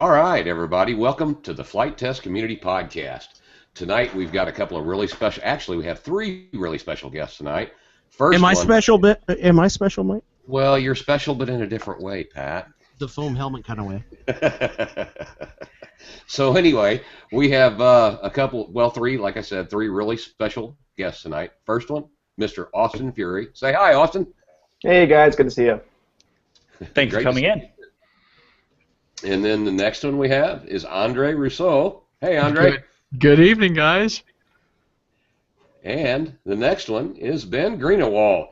All right, everybody, welcome to the Flight Test Community Podcast. Tonight we've got a couple of really special, actually we have three really special guests tonight. First Am I one, special, Mike? well, you're special but in a different way, Pat. The foam helmet kind of way. So anyway, we have a couple, well, three, like I said, three really special guests tonight. First one, Mr. Austin Fury. Say hi, Austin. Hey guys, good to see you. Thanks for coming in. And then the next one we have is Andre Rousseau. Hey, Andre. Good evening, guys. And the next one is Ben Greenewald.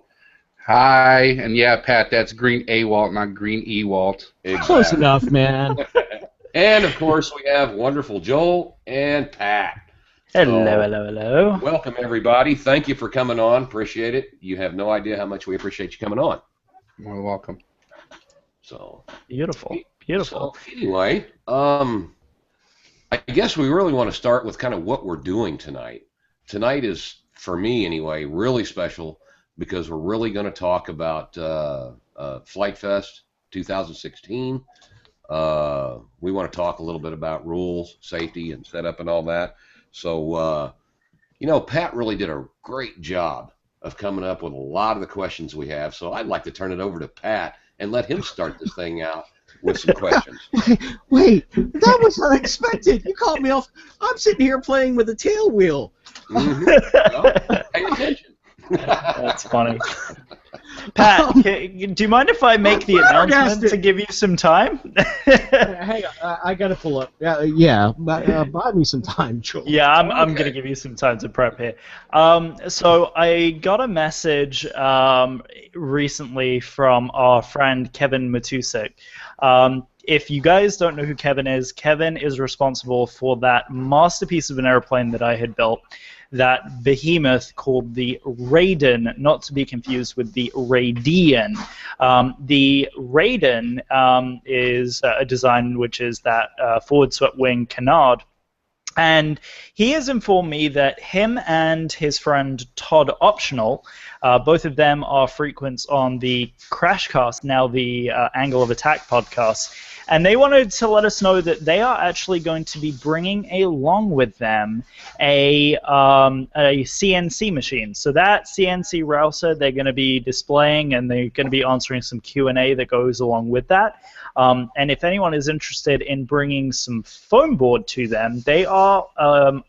Hi, and yeah, Pat, that's Green A-Walt, not Green E-Walt. Exactly. Close enough, man. And, of course, we have wonderful Joel and Pat. Hello. Welcome, everybody. Thank you for coming on. Appreciate it. You have no idea how much we appreciate you coming on. Well, welcome. So Beautiful. So, anyway, I guess we really want to start with kind of what we're doing tonight. Tonight is, for me anyway, really special because we're really going to talk about Flight Fest 2016. We want to talk a little bit about rules, safety, and setup and all that. So, Pat really did a great job of coming up with a lot of the questions we have. So I'd like to turn it over to Pat and let him start this thing out with some questions. Wait, that was unexpected. You called me off. I'm sitting here playing with a tail wheel. Well, pay attention. That's funny. Pat, do you mind if I make the announcement to give you some time? Hang on, I gotta pull up. Yeah, buy me some time, Joel. Yeah, I'm gonna give you some time to prep here. So I got a message recently from our friend Kevin Matusik. If you guys don't know who Kevin is responsible for that masterpiece of an airplane that I had built, that behemoth called the Raiden, not to be confused with the Radian. The Raiden is a design which is that forward swept wing canard. And he has informed me that him and his friend Todd Optional, both of them are frequents on the Crashcast, now the Angle of Attack podcast, and they wanted to let us know that they are actually going to be bringing along with them a CNC machine. So that CNC router they're going to be displaying, and they're going to be answering some Q&A that goes along with that. And if anyone is interested in bringing some foam board to them, they are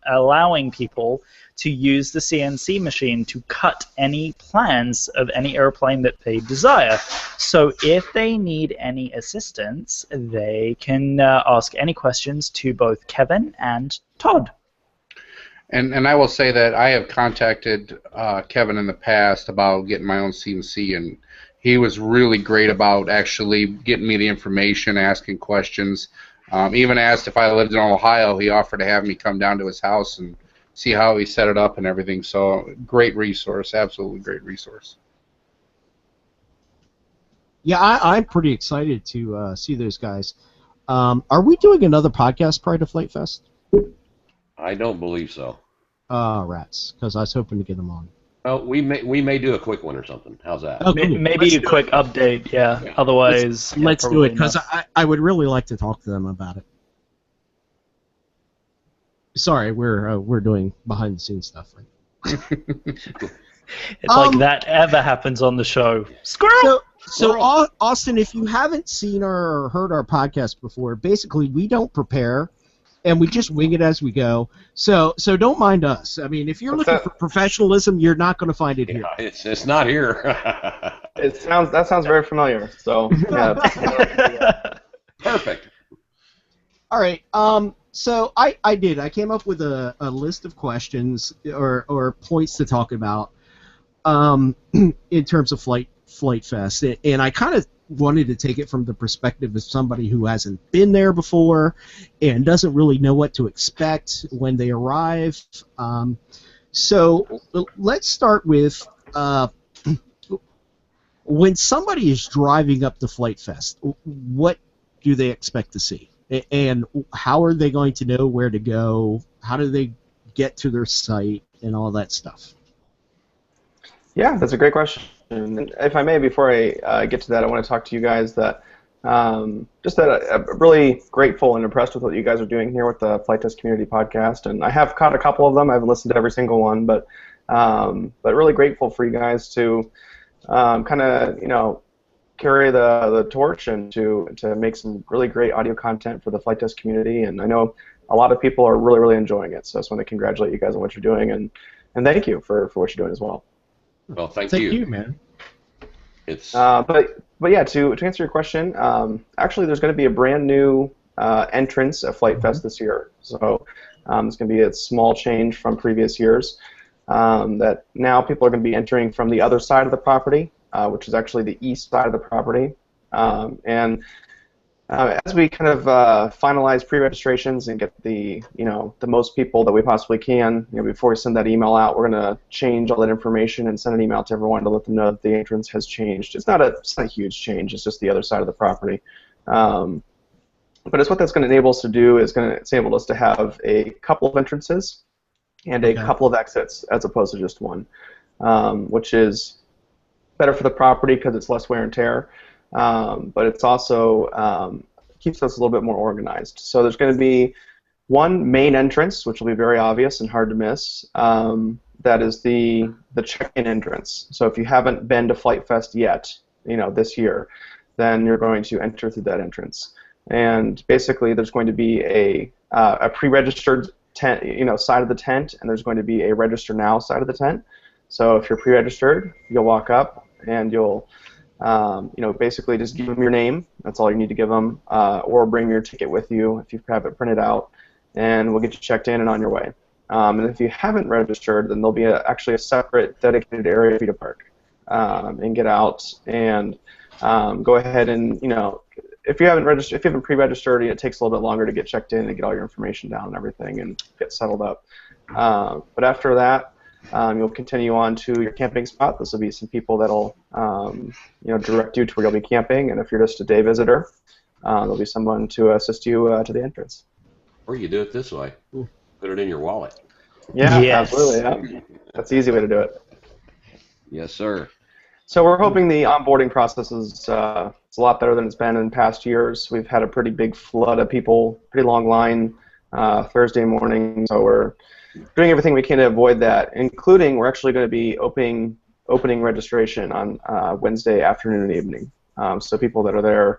allowing people to use the CNC machine to cut any plans of any airplane that they desire. So if they need any assistance, they can ask any questions to both Kevin and Todd. And I will say that I have contacted Kevin in the past about getting my own CNC, and he was really great about actually getting me the information, asking questions. Even asked if I lived in Ohio. He offered to have me come down to his house and see how he set it up and everything. So great resource, absolutely great resource. Yeah, I'm pretty excited to see those guys. Are we doing another podcast prior to Flight Fest? I don't believe so. Rats, because I was hoping to get them on. Oh, we may do a quick one or something. How's that? Oh, cool. Maybe a quick update, yeah. Otherwise, let's do it, because I would really like to talk to them about it. Sorry, we're doing behind the scenes stuff. Right? It's like that ever happens on the show. Squirrel! So Austin, if you haven't seen or heard our podcast before, basically we don't prepare, and we just wing it as we go. So don't mind us. I mean, if you're looking for professionalism, you're not going to find it here. Yeah, it's not here. That sounds very familiar. So yeah. Perfect. All right. So I came up with a list of questions or points to talk about in terms of Flight Fest, and I kind of wanted to take it from the perspective of somebody who hasn't been there before and doesn't really know what to expect when they arrive. So let's start with when somebody is driving up to Flight Fest, what do they expect to see? And how are they going to know where to go? How do they get to their site and all that stuff? Yeah, that's a great question. And if I may, before I get to that, I want to talk to you guys that Just that I'm really grateful and impressed with what you guys are doing here with the Flight Test Community Podcast. And I have caught a couple of them. I haven't listened to every single one, but really grateful for you guys to kind of, carry the torch and to make some really great audio content for the flight test community. And I know a lot of people are really, really enjoying it. So I just want to congratulate you guys on what you're doing and thank you for what you're doing as well. Well, thank Thank you. you, man. It's But yeah, to answer your question, actually there's going to be a brand new entrance at Flight Fest this year. So it's going to be a small change from previous years. That now people are going to be entering from the other side of the property, which is actually the east side of the property. As we kind of finalize pre-registrations and get the most people that we possibly can, before we send that email out, we're going to change all that information and send an email to everyone to let them know that the entrance has changed. It's not a huge change. It's just the other side of the property. But it's what that's going to enable us to do is going to enable us to have a couple of entrances and a couple of exits as opposed to just one, which is better for the property because it's less wear and tear, but it's also keeps us a little bit more organized. So there's going to be one main entrance, which will be very obvious and hard to miss. That is the check-in entrance. So if you haven't been to Flight Fest yet, this year, then you're going to enter through that entrance. And basically, there's going to be a pre-registered tent, side of the tent, and there's going to be a register now side of the tent. So if you're pre-registered, you'll walk up and you'll, basically just give them your name. That's all you need to give them, or bring your ticket with you if you have it printed out, and we'll get you checked in and on your way. And if you haven't registered, then there'll be actually a separate dedicated area for you to park and get out and go ahead and, if you haven't registered, if you haven't pre-registered, it takes a little bit longer to get checked in and get all your information down and everything and get settled up. But after that, you'll continue on to your camping spot. This will be some people that'll, direct you to where you'll be camping. And if you're just a day visitor, there'll be someone to assist you to the entrance. or you do it this way. Put it in your wallet. Yeah, Yes. absolutely. Yeah. That's the easy way to do it. Yes, sir. So we're hoping the onboarding process is it's a lot better than it's been in past years. We've had a pretty big flood of people, pretty long line Thursday morning. So we're doing everything we can to avoid that, including we're actually going to be opening registration on Wednesday afternoon and evening. So people that are there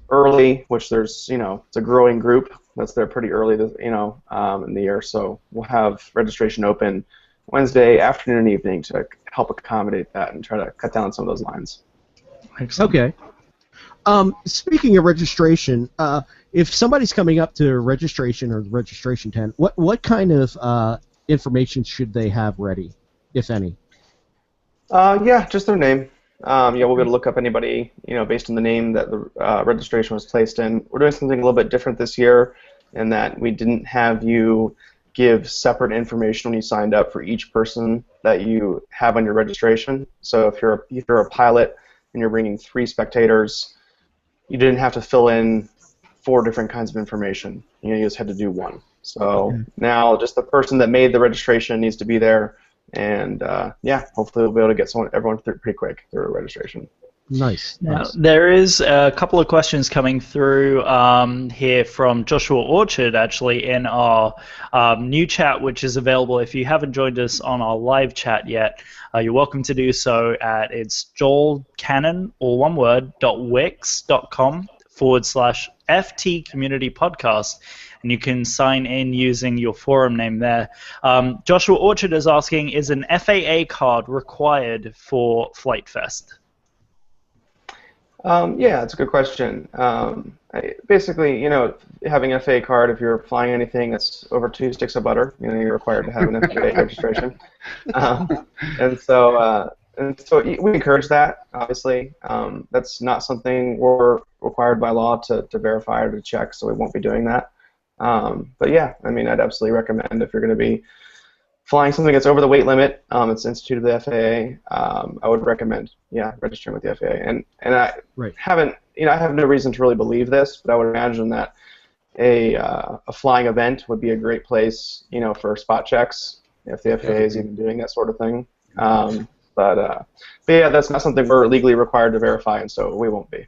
early, which there's, it's a growing group that's there pretty early, in the year. So we'll have registration open Wednesday afternoon and evening to help accommodate that and try to cut down some of those lines. Okay. Speaking of registration, if somebody's coming up to registration or the registration tent, what kind of information should they have ready, if any? Yeah, just their name. We'll be able to look up anybody, based on the name that the registration was placed in. We're doing something a little bit different this year in that we didn't have you give separate information when you signed up for each person that you have on your registration. So if you're a pilot and you're bringing 3 spectators, you didn't have to fill in 4 different kinds of information. You just had to do one. So now just the person that made the registration needs to be there, and hopefully we'll be able to get everyone through pretty quick through registration. Nice. Now, there is a couple of questions coming through here from Joshua Orchard, actually, in our new chat, which is available. If you haven't joined us on our live chat yet, you're welcome to do so it's Joel Cannon, all one word, .wix.com/FT Community Podcast. And you can sign in using your forum name there. Joshua Orchard is asking, is an FAA card required for Flight Fest? Yeah, it's a good question. Basically, having an FAA card, if you're flying anything that's over 2 sticks of butter, you're required to have an FAA registration. And so we encourage that, obviously. That's not something we're required by law to verify or to check, so we won't be doing that. But yeah, I'd absolutely recommend if you're going to be flying something that's over the weight limit, it's instituted by the FAA. I would recommend, registering with the FAA. And I haven't, I have no reason to really believe this, but I would imagine that a flying event would be a great place, for spot checks if the FAA is even doing that sort of thing. But yeah, that's not something we're legally required to verify, and so we won't be.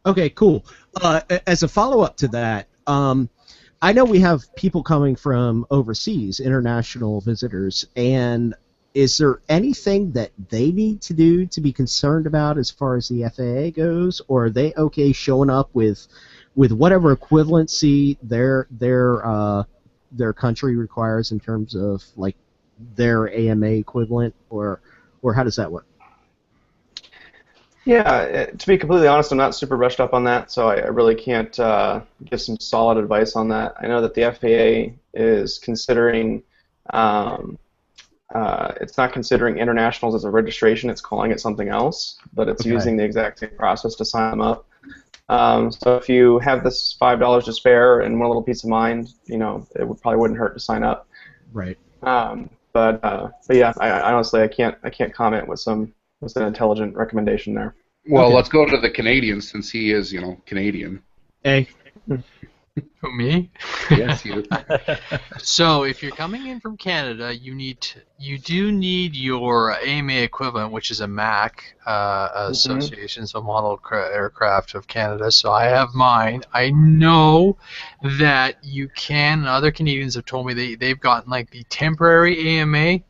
Okay, cool. As a follow-up to that, I know we have people coming from overseas, international visitors, and is there anything that they need to do to be concerned about as far as the FAA goes, or are they okay showing up with whatever equivalency their country requires in terms of like their AMA equivalent, or how does that work? Yeah, to be completely honest, I'm not super brushed up on that, so I really can't give some solid advice on that. I know that the FAA is considering, it's not considering internationals as a registration, it's calling it something else, but it's Okay. using the exact same process to sign them up. So if you have this $5 to spare and one little piece of mind, it probably wouldn't hurt to sign up. Right. But yeah, I honestly I can't comment with an intelligent recommendation there. Well, Okay. let's go to the Canadian since he is, Canadian. Hey. Who, me? Yes, you. So if you're coming in from Canada, you do need your AMA equivalent, which is a MAC association, so Model Aircraft of Canada. So I have mine. I know that you can. Other Canadians have told me they've gotten like the temporary AMA.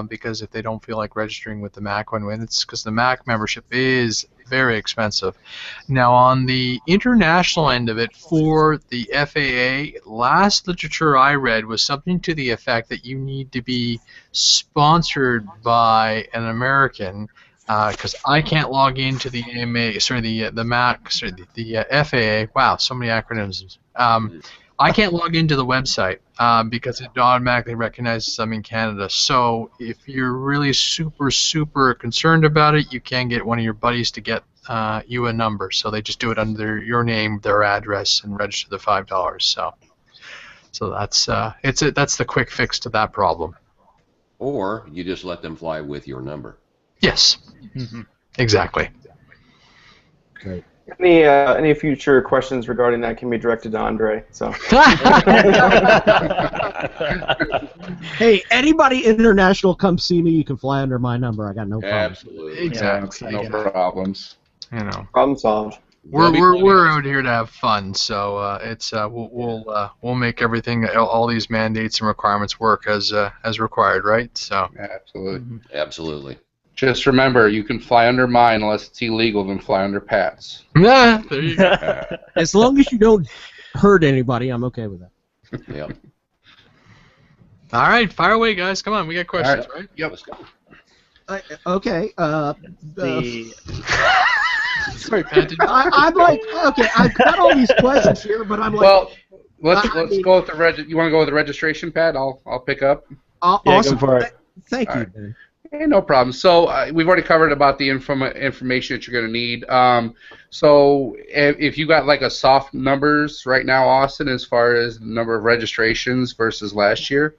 Because if they don't feel like registering with the MAC one, it's because the MAC membership is very expensive. Now, on the international end of it, for the FAA, last literature I read was something to the effect that you need to be sponsored by an American, because I can't log into the AMA, sorry, the MAC, sorry, the FAA. Wow, so many acronyms. I can't log into the website because it automatically recognizes I'm in Canada. So if you're really super, super concerned about it, you can get one of your buddies to get you a number. So they just do it under your name, their address, and register the $5. So that's that's the quick fix to that problem. Or you just let them fly with your number. Yes, exactly. Great. Any future questions regarding that can be directed to Andre. So. Hey, anybody international, come see me. You can fly under my number. I got no problem. Absolutely. Exactly. No problems. Problem solved. We're out here to have fun, so it's we'll make everything, all these mandates and requirements work as required, right? So Absolutely. Absolutely. Just remember, you can fly under mine unless it's illegal, then fly under Pat's. yeah, there you go. As long as you don't hurt anybody, I'm okay with that. Yeah. All right, fire away, guys. Come on, we got questions, All right? Yep. Let's go. Okay. Sorry, Pat. I'm like, okay, I've got all these questions here, but I'm like, Well, let's I mean- go with the You want to go with the registration, Pat? I'll pick up. Yeah, awesome. go for it. Thank you. All right. Ben. Hey, no problem. So we've already covered about the information that you're going to need. So if you got like a soft numbers right now, Austin, as far as the number of registrations versus last year?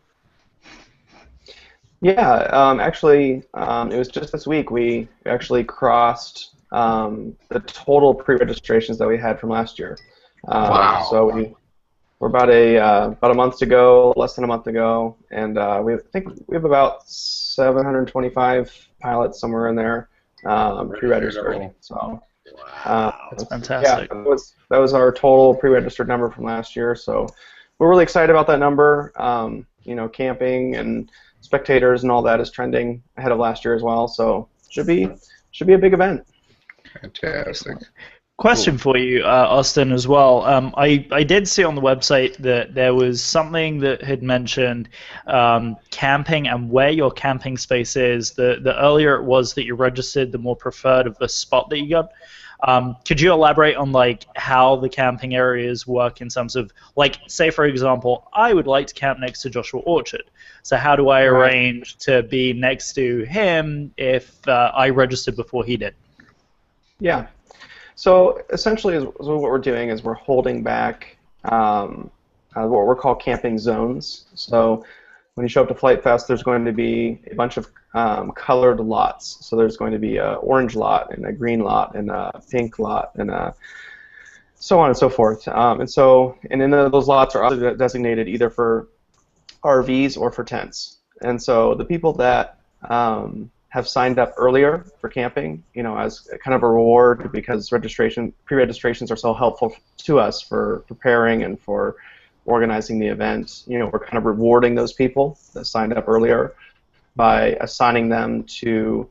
Yeah, actually, it was just this week we actually crossed the total pre-registrations that we had from last year. Wow. So we're about a month to go, less than a month to go, and I think we have about 725 pilots somewhere in there pre-registered. So That's fantastic. Yeah, that was our total pre-registered number from last year. So we're really excited about that number. Camping and spectators and all that is trending ahead of last year as well. So should be a big event. Fantastic. Question for you, Austin, as well. I did see on the website that there was something that had mentioned camping and where your camping space is. The earlier it was that you registered, the more preferred of the spot that you got. Could you elaborate on like how the camping areas work in terms of, like, say for example, I would like to camp next to Joshua Orchard. So how do I arrange to be next to him if I registered before he did? Yeah. So essentially, what we're doing is we're holding back what we're called camping zones. So when you show up to Flight Fest, there's going to be a bunch of colored lots. So there's going to be an orange lot and a green lot and a pink lot and so on and so forth. And in those lots are also designated either for RVs or for tents. And so the people that have signed up earlier for camping, as kind of a reward because pre-registrations are so helpful to us for preparing and for organizing the event. We're kind of rewarding those people that signed up earlier by assigning them to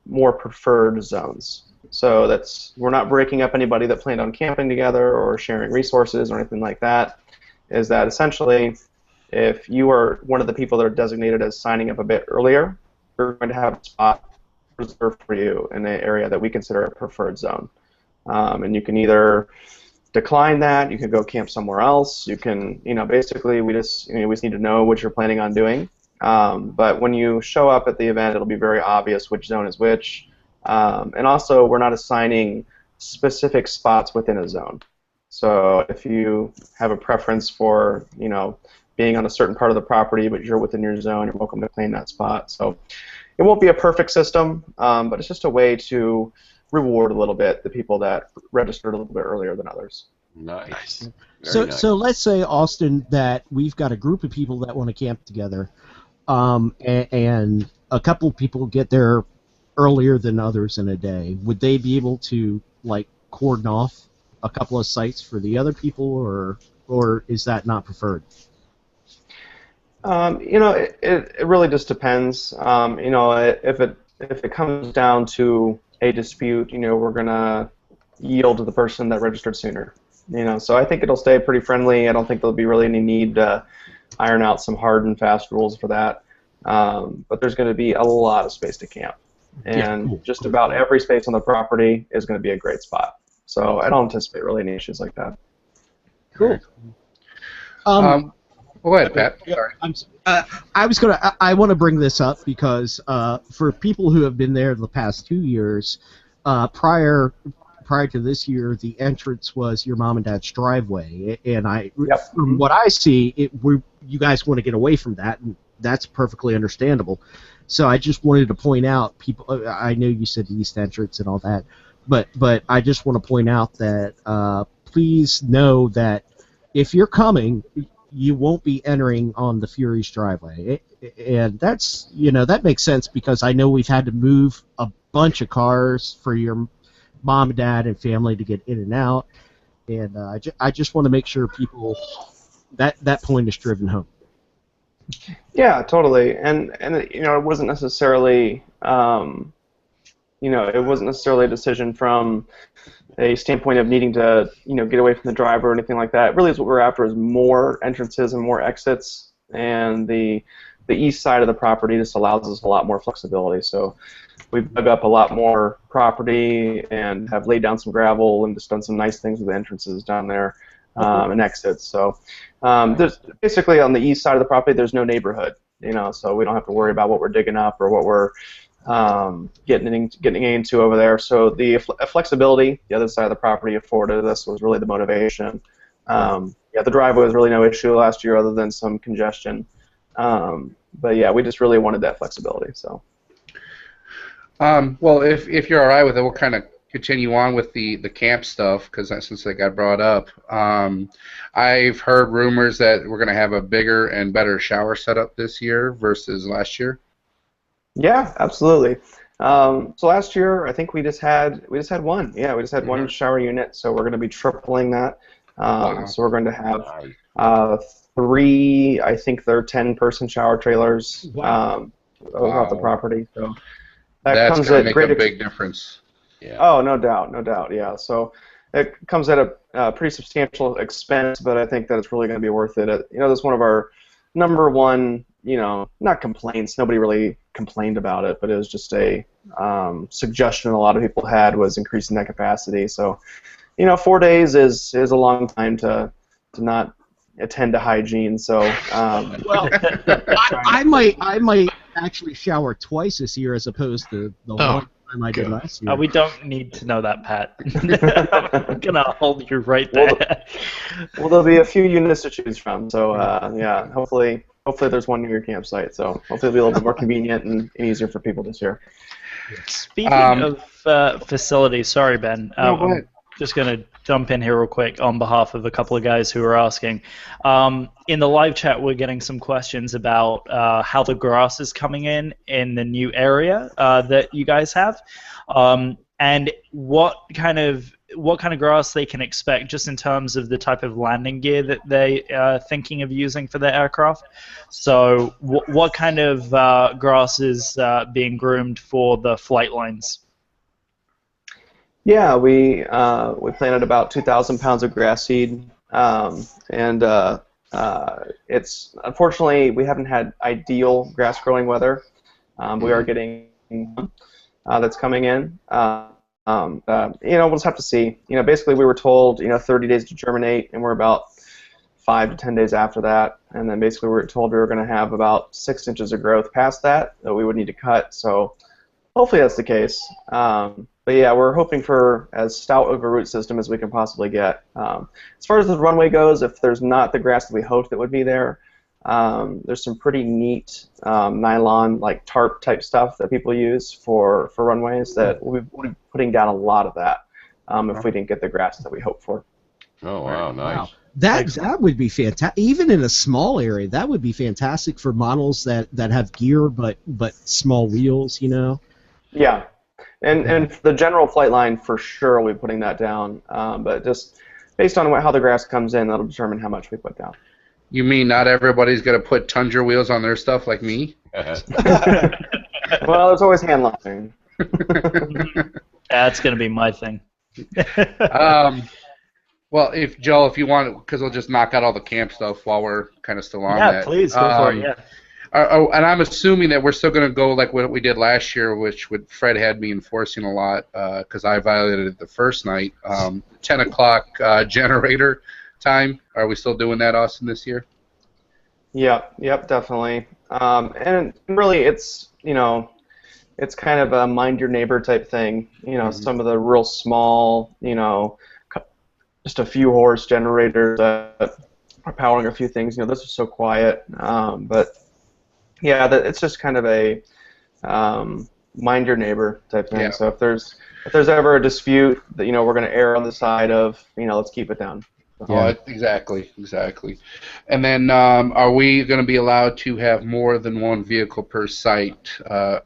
more preferred zones. So we're not breaking up anybody that planned on camping together or sharing resources or anything like that. Is that essentially, if you are one of the people that are designated as signing up a bit earlier, we're going to have a spot reserved for you in an area that we consider a preferred zone. And you can either decline that, you can go camp somewhere else, you can, basically we just need to know what you're planning on doing. But when you show up at the event, it'll be very obvious which zone is which. And also, we're not assigning specific spots within a zone. So if you have a preference for, being on a certain part of the property, but you're within your zone, you're welcome to claim that spot. So it won't be a perfect system, but it's just a way to reward a little bit the people that registered a little bit earlier than others. Nice. So let's say, Austin, that we've got a group of people that want to camp together, and a couple of people get there earlier than others in a day. Would they be able to cordon off a couple of sites for the other people, or is that not preferred? It really just depends. If it comes down to a dispute, we're gonna yield to the person that registered sooner. So I think it'll stay pretty friendly. I don't think there'll be really any need to iron out some hard and fast rules for that. But there's going to be a lot of space to camp, and just about every space on the property is going to be a great spot. So I don't anticipate really any issues like that. Cool. Go ahead, Pat. Sorry. I want to bring this up because for people who have been there the past 2 years, prior to this year, the entrance was your mom and dad's driveway, and from what I see, you guys want to get away from that, and that's perfectly understandable. So I just wanted to point out, people. I know you said the east entrance and all that, but I just want to point out that please know that if you're coming, you won't be entering on the Fury's driveway, and that makes sense because I know we've had to move a bunch of cars for your mom and dad and family to get in and out, and I just want to make sure people that point is driven home. Yeah, totally, and it wasn't necessarily it wasn't necessarily a decision from a standpoint of needing to get away from the driver or anything like that. Really, is what we're after is more entrances and more exits, and the east side of the property just allows us a lot more flexibility. So we've dug up a lot more property and have laid down some gravel and just done some nice things with the entrances down there and exits. So there's basically on the east side of the property, there's no neighborhood, so we don't have to worry about what we're digging up or what we're getting into over there. So the flexibility the other side of the property afforded us was really the motivation. The driveway was really no issue last year other than some congestion. But yeah, we just really wanted that flexibility. So. Well, if you're all right with it, we'll kind of continue on with the camp stuff because since that got brought up. I've heard rumors that we're going to have a bigger and better shower setup this year versus last year. Yeah, absolutely. So last year, I think we just had one. Yeah, we just had one shower unit. So we're going to be tripling that. Wow. So we're going to have 3. I think they're 10-person shower trailers throughout the property. So that's going to make a big difference. Yeah. Oh, no doubt. Yeah. So it comes at a pretty substantial expense, but I think that it's really going to be worth it. That's one of our number one. Not complaints. Nobody really complained about it, but it was just a suggestion a lot of people had was increasing that capacity. So, 4 days is a long time to not attend to hygiene. So, well, I might actually shower twice this year as opposed to the one time I did last year. We don't need to know that, Pat. I'm gonna hold you right there. Well, there'll be a few units to choose from. So, yeah, hopefully there's one near your campsite. So hopefully it'll be a little bit more convenient and easier for people this year. Speaking of facilities, sorry, Ben. No, go ahead. Just going to jump in here real quick on behalf of a couple of guys who are asking. In the live chat, we're getting some questions about how the grass is coming in the new area that you guys have, and what kind of grass they can expect just in terms of the type of landing gear that they are thinking of using for their aircraft. So what kind of grass is being groomed for the flight lines? Yeah, we planted about 2,000 pounds of grass seed, and it's unfortunately we haven't had ideal grass growing weather. We are getting that's coming in. We'll just have to see. Basically we were told 30 days to germinate, and we're about 5 to 10 days after that, and then basically we were told we were going to have about 6 inches of growth past that we would need to cut. So hopefully that's the case. But yeah, we're hoping for as stout of a root system as we can possibly get. As far as the runway goes, if there's not the grass that we hoped that would be there, there's some pretty neat nylon, like tarp type stuff that people use for runways that we'll be putting down a lot of that if we didn't get the grass that we hoped for. Oh, wow, nice. Wow. That would be fantastic. Even in a small area, that would be fantastic for models that have gear but small wheels, Yeah. And the general flight line, for sure, we'll be putting that down. But just based on how the grass comes in, that'll determine how much we put down. You mean not everybody's going to put Tundra wheels on their stuff like me? Well, there's always hand launching. That's going to be my thing. Well, if you want, because we'll just knock out all the camp stuff while we're kind of still on that. Yeah, please, go for it, yeah. And I'm assuming that we're still going to go like what we did last year, which Fred had me enforcing a lot because I violated it the first night. 10 o'clock generator time. Are we still doing that, Austin, this year? Yep, definitely. And really, it's it's kind of a mind your neighbor type thing. Some of the real small, just a few horse generators that are powering a few things. Those are so quiet. But yeah, it's just kind of a mind your neighbor type thing. Yeah. So if there's ever a dispute, that we're going to err on the side of let's keep it down. Yeah, exactly. And then are we going to be allowed to have more than one vehicle per site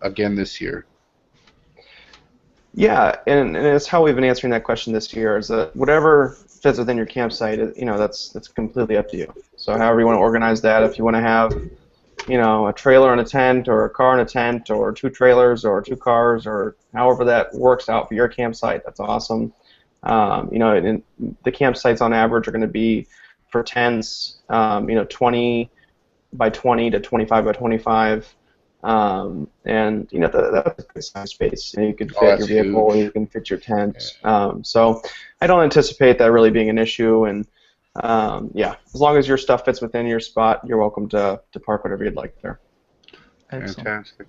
again this year? Yeah, and it's how we've been answering that question this year, is that whatever fits within your campsite, that's completely up to you. So however you want to organize that, if you want to have a trailer and a tent, or a car and a tent, or 2 trailers, or 2 cars, or however that works out for your campsite, that's awesome. And the campsites on average are going to be for tents, 20 by 20 to 25 by 25, and that's a good size space. You can fit your vehicle, and you can fit your tent. Yeah. So I don't anticipate that really being an issue, and yeah, as long as your stuff fits within your spot, you're welcome to park whatever you'd like there. Excellent. Fantastic.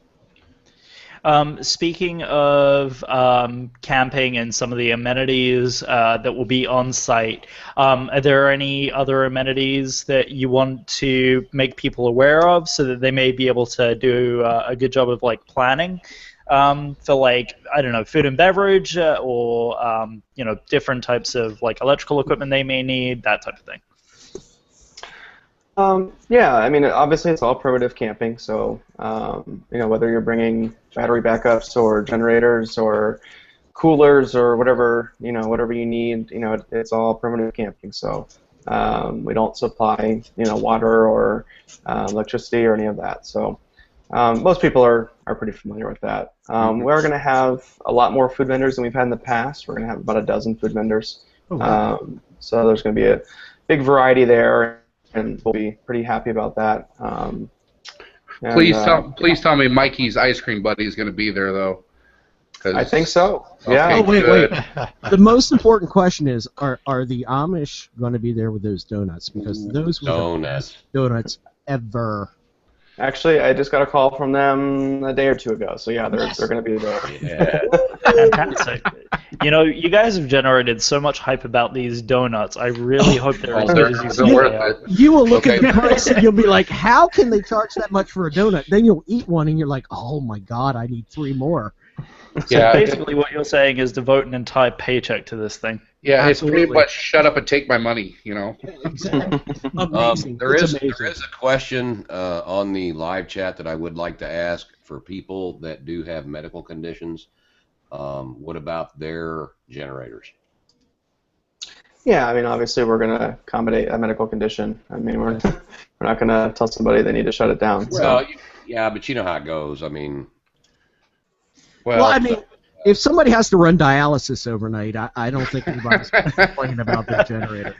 Speaking of camping and some of the amenities that will be on site, are there any other amenities that you want to make people aware of so that they may be able to do a good job of planning for I don't know, food and beverage or different types of electrical equipment they may need, that type of thing? Yeah, I mean, obviously it's all primitive camping, so whether you're bringing battery backups or generators or coolers or whatever you need, it's all primitive camping. So we don't supply water or electricity or any of that. So most people are pretty familiar with that. We're going to have a lot more food vendors than we've had in the past. We're going to have about a dozen food vendors. Oh, wow. So there's going to be a big variety there, and we'll be pretty happy about that. Please tell me Mikey's Ice Cream Buddy is going to be there, though. I think so. Okay, Yeah. Oh, wait. good. The most important question is, are the Amish going to be there with those donuts? Because those were the best donuts ever. Actually, I just got a call from them a day or 2 ago. So yeah, they're going to be there. Yeah. Fantastic. You guys have generated so much hype about these donuts. I really hope they're as good as you say They're they worth are. it. You will look at Okay. the price and you'll be like, how can they charge that much for a donut? Then you'll eat one and you're like, oh my god, I need 3 more. So Yeah, basically, what you're saying is devote an entire paycheck to this thing. yeah, it's pretty Absolutely. much shut up and take my money, you know. Exactly. Amazing. There It's is amazing. there is a question on the live chat that I would like to ask for people that do have medical conditions. What about their generators? Yeah, I mean, obviously we're going to accommodate a medical condition. I mean, we're not going to tell somebody they need to shut it down. Well, So. yeah, but you know how it goes. I mean, Well, I mean, if somebody has to run dialysis overnight, I don't think anybody's complaining about their generator.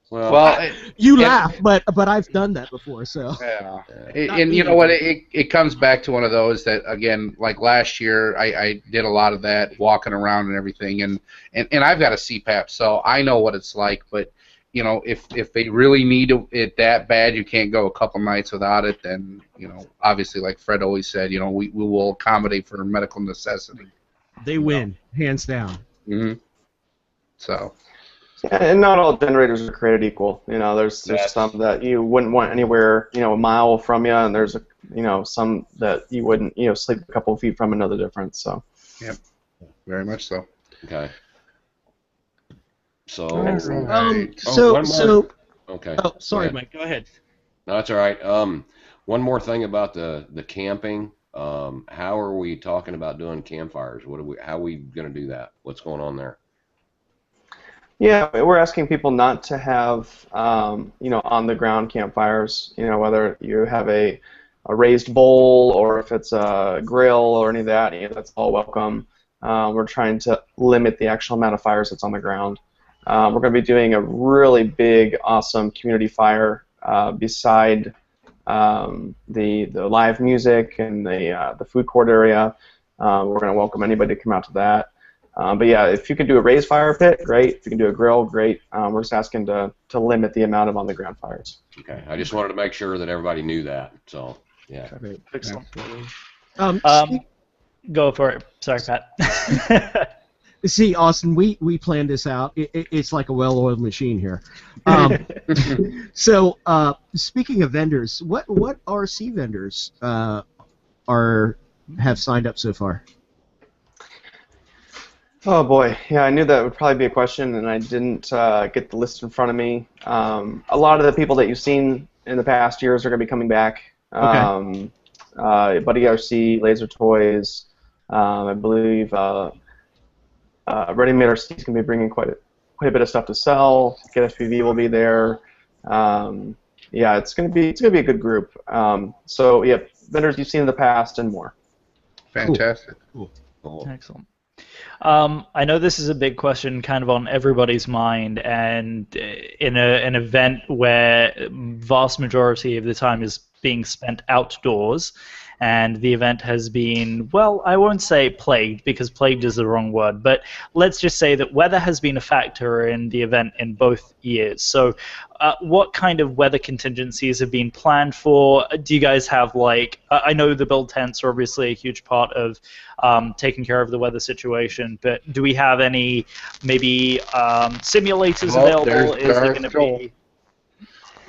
Well, You and- laugh, but I've done that before, so. yeah. Not And you know me. what? It comes back to one of those that, again, like last year, I did a lot of that, walking around and everything, and I've got a CPAP, so I know what it's like. But you know, if they really need it that bad, you can't go a couple nights without it. Then you know, obviously, like Fred always said, you know, we will accommodate for medical necessity. They win, hands down. hmm So. Yeah, and not all generators are created equal. You know, there's Yes. some that you wouldn't want anywhere, you know, a mile from you, and there's some that you wouldn't, sleep a couple of feet from, another difference. So. Yep. Very much so. okay. So, Excellent. one more. Okay. Oh, sorry, Go ahead. Mike. Go ahead. No, that's all right. One more thing about the camping. How are we talking about doing campfires? How are we going to do that? What's going on there? Yeah, we're asking people not to have, on the ground campfires. You know, whether you have a raised bowl or if it's a grill or any of that, that's all welcome. We're trying to limit the actual amount of fires that's on the ground. We're going to be doing a really big, awesome community fire beside the live music and the food court area. We're going to welcome anybody to come out to that. But yeah, if you can do a raised fire pit, great. If you can do a grill, great. We're just asking to limit the amount of on-the-ground fires. Okay. I just wanted to make sure that everybody knew that. So, yeah. Excellent. Speak- Go for it. Sorry, Pat. See, Austin, we planned this out. It's like a well-oiled machine here. So, speaking of vendors, what RC vendors have signed up so far? Oh boy, yeah, I knew that would probably be a question, and I didn't get the list in front of me. A lot of the people that you've seen in the past years are going to be coming back. Okay. Buddy RC, Laser Toys, I believe Ready Made RC is going to be bringing quite a bit of stuff to sell. GetFPV will be there. Yeah, it's going to be a good group. So yeah, vendors you've seen in the past and more. Fantastic. Cool. Excellent. I know this is a big question kind of on everybody's mind, and in an event where vast majority of the time is being spent outdoors, and the event has been, well, I won't say plagued, because plagued is the wrong word, but let's just say that weather has been a factor in the event in both years. So what kind of weather contingencies have been planned for? Do you guys have, like, I know the build tents are obviously a huge part of taking care of the weather situation, but do we have any maybe simulators available? Is there going to be...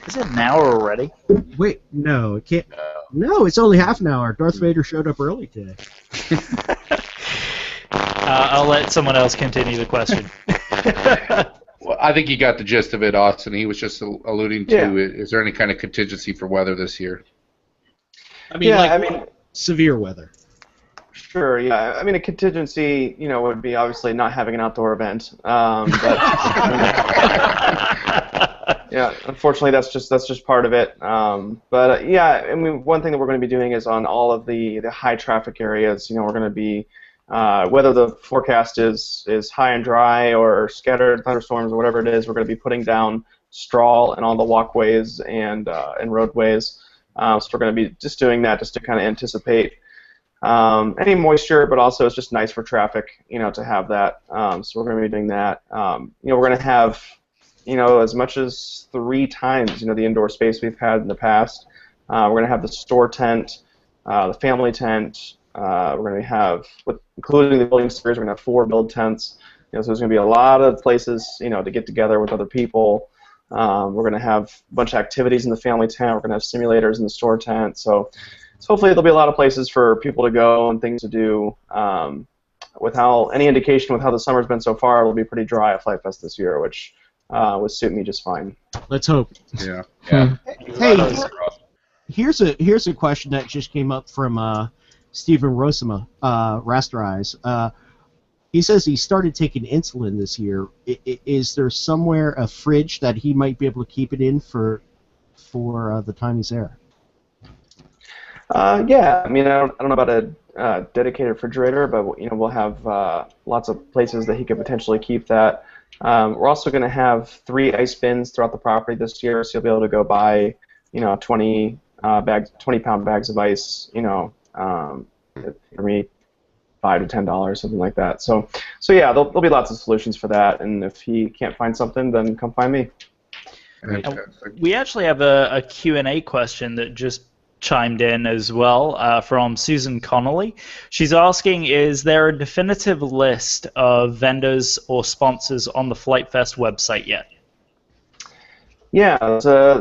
Is it an hour already? Wait, no, it can't. No, it's only half an hour. Darth Vader showed up early today. I'll let someone else continue the question. Well, I think you got the gist of it, Austin. He was just alluding to is there any kind of contingency for weather this year? I mean, Yeah, like severe weather. Sure, yeah. I mean, a contingency, would be obviously not having an outdoor event. But yeah, unfortunately, that's just part of it. But yeah, I mean, one thing that we're going to be doing is on all of the high traffic areas. We're going to be whether the forecast is high and dry or scattered thunderstorms or whatever it is, we're going to be putting down straw in all the walkways and roadways. So we're going to be just doing that just to kind of anticipate any moisture, but also it's just nice for traffic, to have that. So we're going to be doing that. We're going to have, as much as 3 times, the indoor space we've had in the past. We're going to have the store tent, the family tent. We're going to have, including the building series, we're going to have 4 build tents. So there's going to be a lot of places, to get together with other people. We're going to have a bunch of activities in the family tent. We're going to have simulators in the store tent. So hopefully there'll be a lot of places for people to go and things to do. With any indication with how the summer's been so far, it'll be pretty dry at Flight Fest this year, which would suit me just fine. Let's hope. Yeah. Yeah. Hey, here's a question that just came up from Stephen Rosema, Rasterize. He says he started taking insulin this year. Is there somewhere a fridge that he might be able to keep it in for the time he's there? Yeah, I mean, I don't know about a dedicated refrigerator, but we'll have lots of places that he could potentially keep that. We're also going to have 3 ice bins throughout the property this year, so you'll be able to go buy 20-pound bags of ice. For me, $5 to $10, something like that. So yeah, there'll be lots of solutions for that. And if he can't find something, then come find me. We actually have a Q&A question that just chimed in as well from Susan Connolly. She's asking, is there a definitive list of vendors or sponsors on the Flight Fest website yet? Yeah,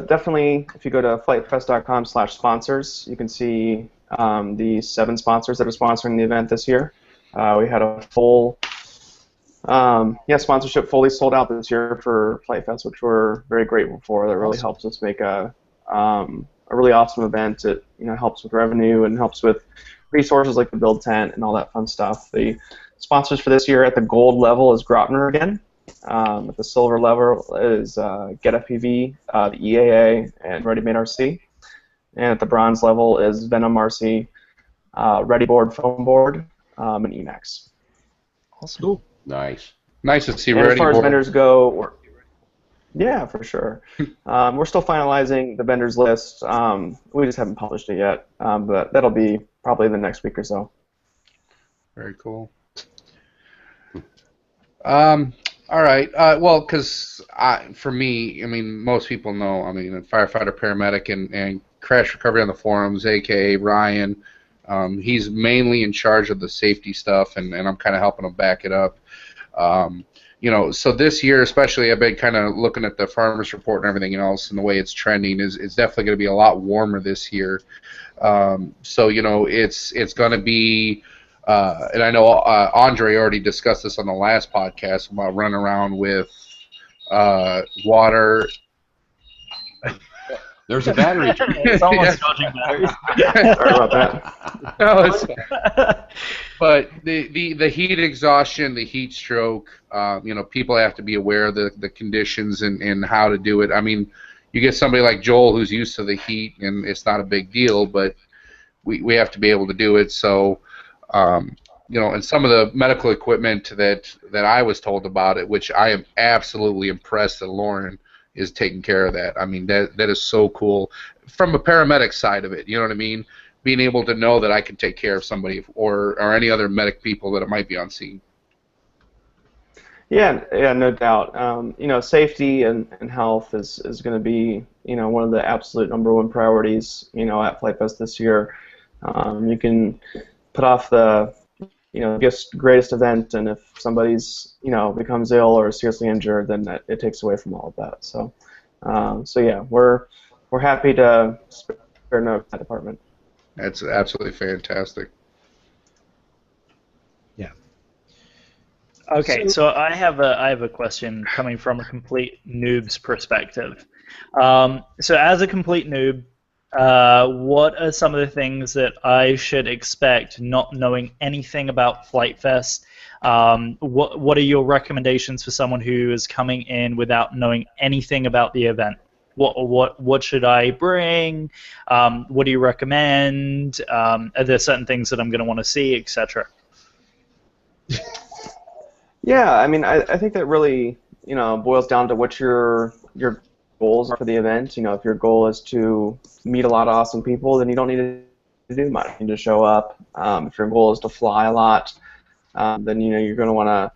definitely, if you go to flightfest.com/sponsors, you can see the 7 sponsors that are sponsoring the event this year. We had a full sponsorship fully sold out this year for Flight Fest, which we're very grateful for. That really helps us make a really awesome event. It helps with revenue and helps with resources like the build tent and all that fun stuff. The sponsors for this year at the gold level is Grotner again. At the silver level is Get FPV, the EAA, and Ready Made RC. And at the bronze level is Venom RC, Ready Board Foam Board, and Emacs. Awesome. Cool. Nice. Nice to see And Ready as far as Board. vendors go, yeah, for sure. We're still finalizing the vendors list. We just haven't published it yet, but that'll be probably the next week or so. Very cool. All right. Well, because for me, I mean, most people know, I mean, a firefighter, paramedic, and crash recovery on the forums, a.k.a. Ryan. He's mainly in charge of the safety stuff, and I'm kind of helping him back it up. So this year especially, I've been kind of looking at the farmers report and everything else, and the way it's trending is definitely going to be a lot warmer this year. It's going to be, and I know Andre already discussed this on the last podcast about running around with water. There's a battery. It's almost charging batteries. Sorry about that. No, it's fine. But the heat exhaustion, the heat stroke, people have to be aware of the conditions and how to do it. I mean, you get somebody like Joel who's used to the heat, and it's not a big deal, but we have to be able to do it. So, and some of the medical equipment that I was told about it, which I am absolutely impressed that Lauren is taking care of that. I mean, that is so cool from a paramedic side of it. You know what I mean? Being able to know that I can take care of somebody or any other medic people that might be on scene. Yeah, no doubt. Safety and health is going to be one of the absolute #1 priorities at Flight Fest this year. You can put off the greatest event, and if somebody's becomes ill or seriously injured, then it takes away from all of that. So yeah, we're happy to spare no that department. That's absolutely fantastic. Yeah. Okay, so I have a question coming from a complete noob's perspective. So as a complete noob, what are some of the things that I should expect not knowing anything about Flight Fest? What are your recommendations for someone who is coming in without knowing anything about the event? What should I bring? What do you recommend? Are there certain things that I'm going to want to see, etc.? Yeah, I mean, I think that really boils down to what your goals are for the event. If your goal is to meet a lot of awesome people, then you don't need to do much. You need to show up. If your goal is to fly a lot, then you're going to want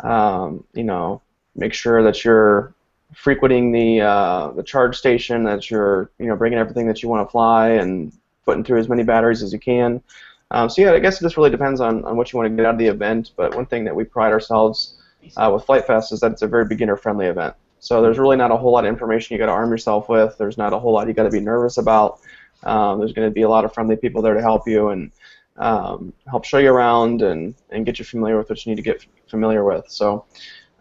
to make sure that you're frequenting the charge station, that you're bringing everything that you want to fly and putting through as many batteries as you can. So yeah, I guess it just really depends on what you want to get out of the event. But one thing that we pride ourselves with Flight Fest is that it's a very beginner-friendly event. So there's really not a whole lot of information you got to arm yourself with. There's not a whole lot you got to be nervous about. There's going to be a lot of friendly people there to help you and help show you around and get you familiar with what you need to get familiar with. So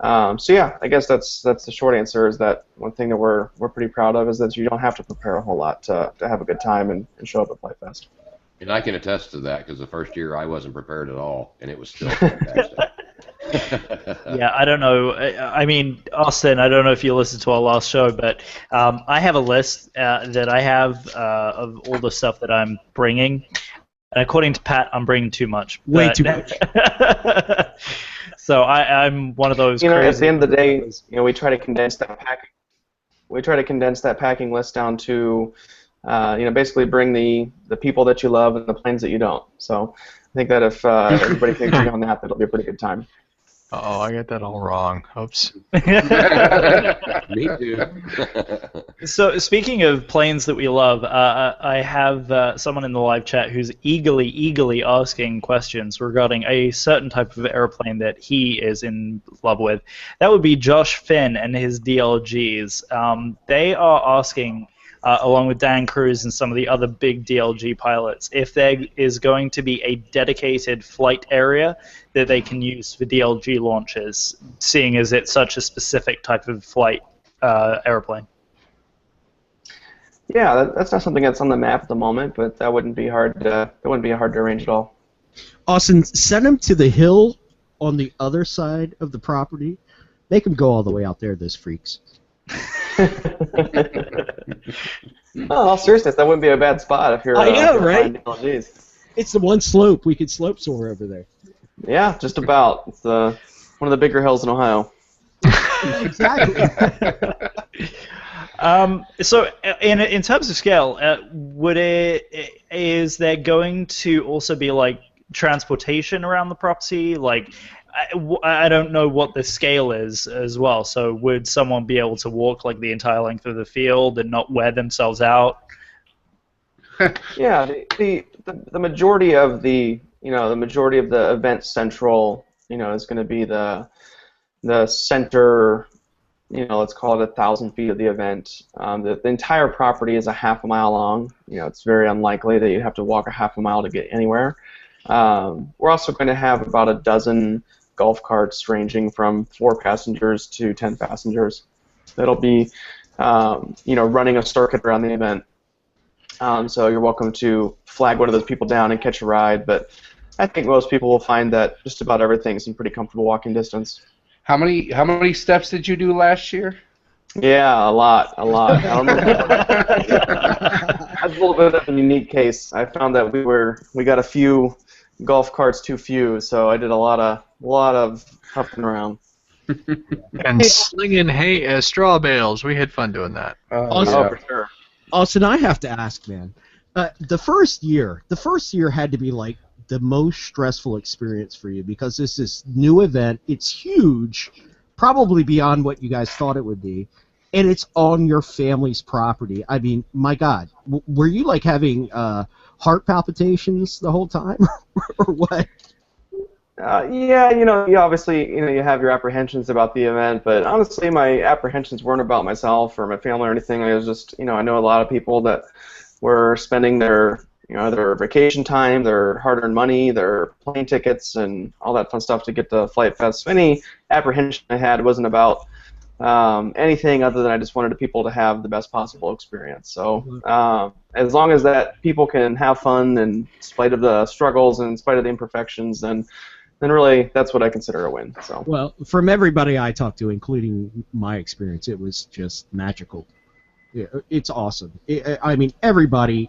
yeah, I guess that's the short answer. Is that one thing that we're pretty proud of is that you don't have to prepare a whole lot to have a good time and show up at Flight Fest. And I can attest to that because the first year I wasn't prepared at all, and it was still fantastic. Yeah, I don't know. I mean, Austin, I don't know if you listened to our last show, but I have a list that I have of all the stuff that I'm bringing. And according to Pat, I'm bringing too much. Way too much. So I'm one of those. You know, crazy at the end of the day, we try to condense that packing. We try to condense that packing list down to, basically bring the people that you love and the planes that you don't. So I think that if everybody can agree on that, that'll be a pretty good time. Oh, I got that all wrong. Oops. Me too. So speaking of planes that we love, I have someone in the live chat who's eagerly asking questions regarding a certain type of airplane that he is in love with. That would be Josh Finn and his DLGs. They are asking, along with Dan Cruz and some of the other big DLG pilots, if there is going to be a dedicated flight area that they can use for DLG launches, seeing as it's such a specific type of flight airplane. Yeah, that's not something that's on the map at the moment, but that wouldn't be hard. That wouldn't be hard to arrange at all. Austin, send them to the hill on the other side of the property. Make them go all the way out there, those freaks. Oh, all seriousness, that wouldn't be a bad spot if you're. I know, right? LGs. It's the one slope. We could slope soar over there. Yeah, just about. It's one of the bigger hills in Ohio. Exactly. So, in terms of scale, is there going to also be like transportation around the property? Like, I don't know what the scale is as well. So, would someone be able to walk like the entire length of the field and not wear themselves out? Yeah, the majority of the event central is going to be the center. Let's call it 1,000 feet of the event. The entire property is a half a mile long. It's very unlikely that you'd have to walk a half a mile to get anywhere. We're also going to have about a dozen golf carts ranging from 4 passengers to 10 passengers. That'll be, running a circuit around the event. So you're welcome to flag one of those people down and catch a ride, but I think most people will find that just about everything's in pretty comfortable walking distance. How many steps did you do last year? Yeah, a lot. I don't remember. That's a little bit of a unique case. I found that we got a few golf carts too few, so I did a lot of huffing around. And slinging straw bales. We had fun doing that. Oh, for sure. Austin, I have to ask, man. The first year had to be like the most stressful experience for you because this is new event. It's huge, probably beyond what you guys thought it would be, and it's on your family's property. I mean, my God, were you like having heart palpitations the whole time, or what? Yeah, you obviously, you have your apprehensions about the event, but honestly, my apprehensions weren't about myself or my family or anything. I was just, I know a lot of people that were spending their vacation time, their hard-earned money, their plane tickets, and all that fun stuff to get to Flight Fest. So any apprehension I had wasn't about anything other than I just wanted people to have the best possible experience. So as long as that people can have fun in spite of the struggles and in spite of the imperfections, then really that's what I consider a win. So. Well, from everybody I talked to, including my experience, it was just magical. Yeah, it's awesome. I mean, anybody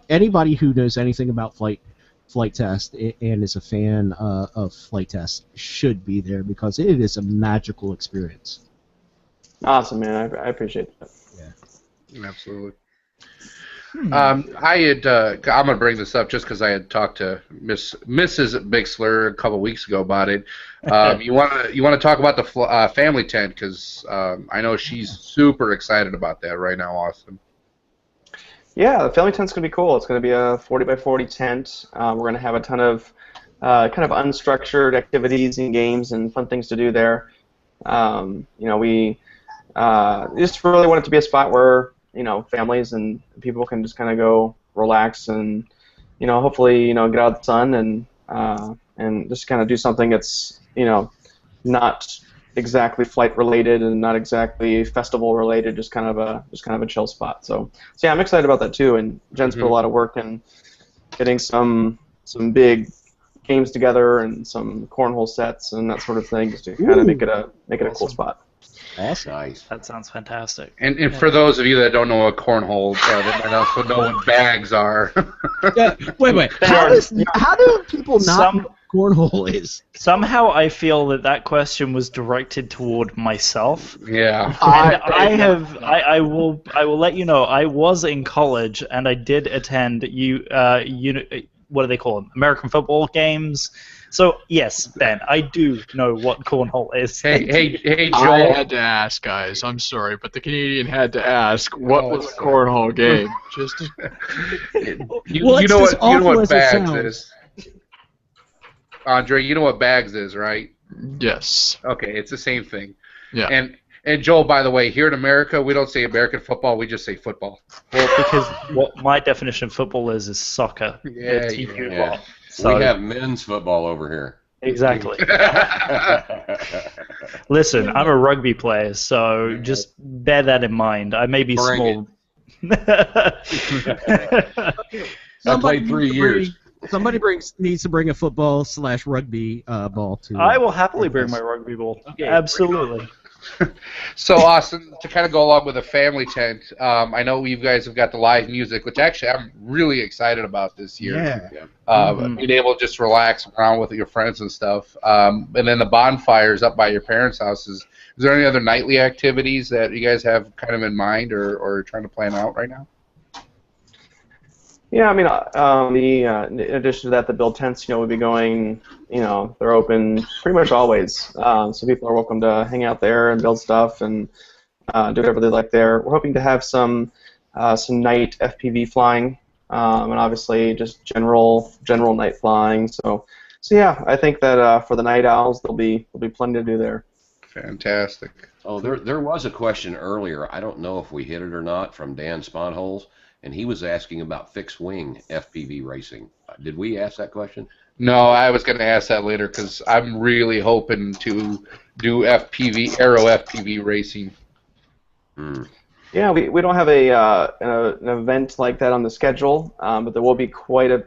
who knows anything about flight test and is a fan of flight test should be there because it is a magical experience. Awesome, man. I appreciate that. Yeah, absolutely. I'm gonna bring this up just because I had talked to Mrs. Bixler a couple weeks ago about it. You wanna talk about the family tent because I know she's super excited about that right now, Austin. Yeah, the family tent's gonna be cool. It's gonna be a 40 by 40 tent. We're gonna have a ton of kind of unstructured activities and games and fun things to do there. We just really want it to be a spot where families and people can just kind of go relax, and hopefully get out of the sun and just kind of do something that's not exactly flight related and not exactly festival related, just kind of a chill spot. So yeah, I'm excited about that too. And Jen's put a lot of work in getting some big games together and some cornhole sets and that sort of thing, just to kind of make it a cool spot. Awesome. Nice. That sounds fantastic. And for those of you that don't know what cornhole, they might also know what bags are. Yeah, wait. How do people not know what cornhole is? Somehow I feel that question was directed toward myself. Yeah. And I will let you know, I was in college and I did attend what do they call them? American football games. So yes, Ben, I do know what cornhole is. Hey, Joel. I had to ask, guys. I'm sorry, but the Canadian had to ask, what was a cornhole game? Just you know what bags is. Andre, you know what bags is, right? yes. Okay, it's the same thing. Yeah. And Joel, by the way, here in America, we don't say American football, we just say football. Well, because what my definition of football is soccer. Yeah, Yeah. So, We have men's football over here. exactly. Listen, I'm a rugby player, so just bear that in mind. I may be Bring small. I played 3 years. Somebody needs to bring a football/rugby ball to. I will happily bring my rugby ball. Okay, Absolutely. So, Austin, to kind of go along with the family tent, I know you guys have got the live music, which actually I'm really excited about this year. Yeah. Being able to just relax around with your friends and stuff. And then the bonfires up by your parents' houses. Is there any other nightly activities that you guys have kind of in mind or trying to plan out right now? Yeah, I mean, in addition to that, the build tents, will be going, they're open pretty much always. So people are welcome to hang out there and build stuff and do whatever they like there. We're hoping to have some night FPV flying, and obviously just general night flying. So yeah, I think that for the night owls, there'll be plenty to do there. Fantastic. Oh, there was a question earlier. I don't know if we hit it or not from Dan Sponholes, and he was asking about fixed wing FPV racing. Did we ask that question? No, I was going to ask that later because I'm really hoping to do aero FPV racing. Yeah, we don't have an event like that on the schedule, but there will be quite a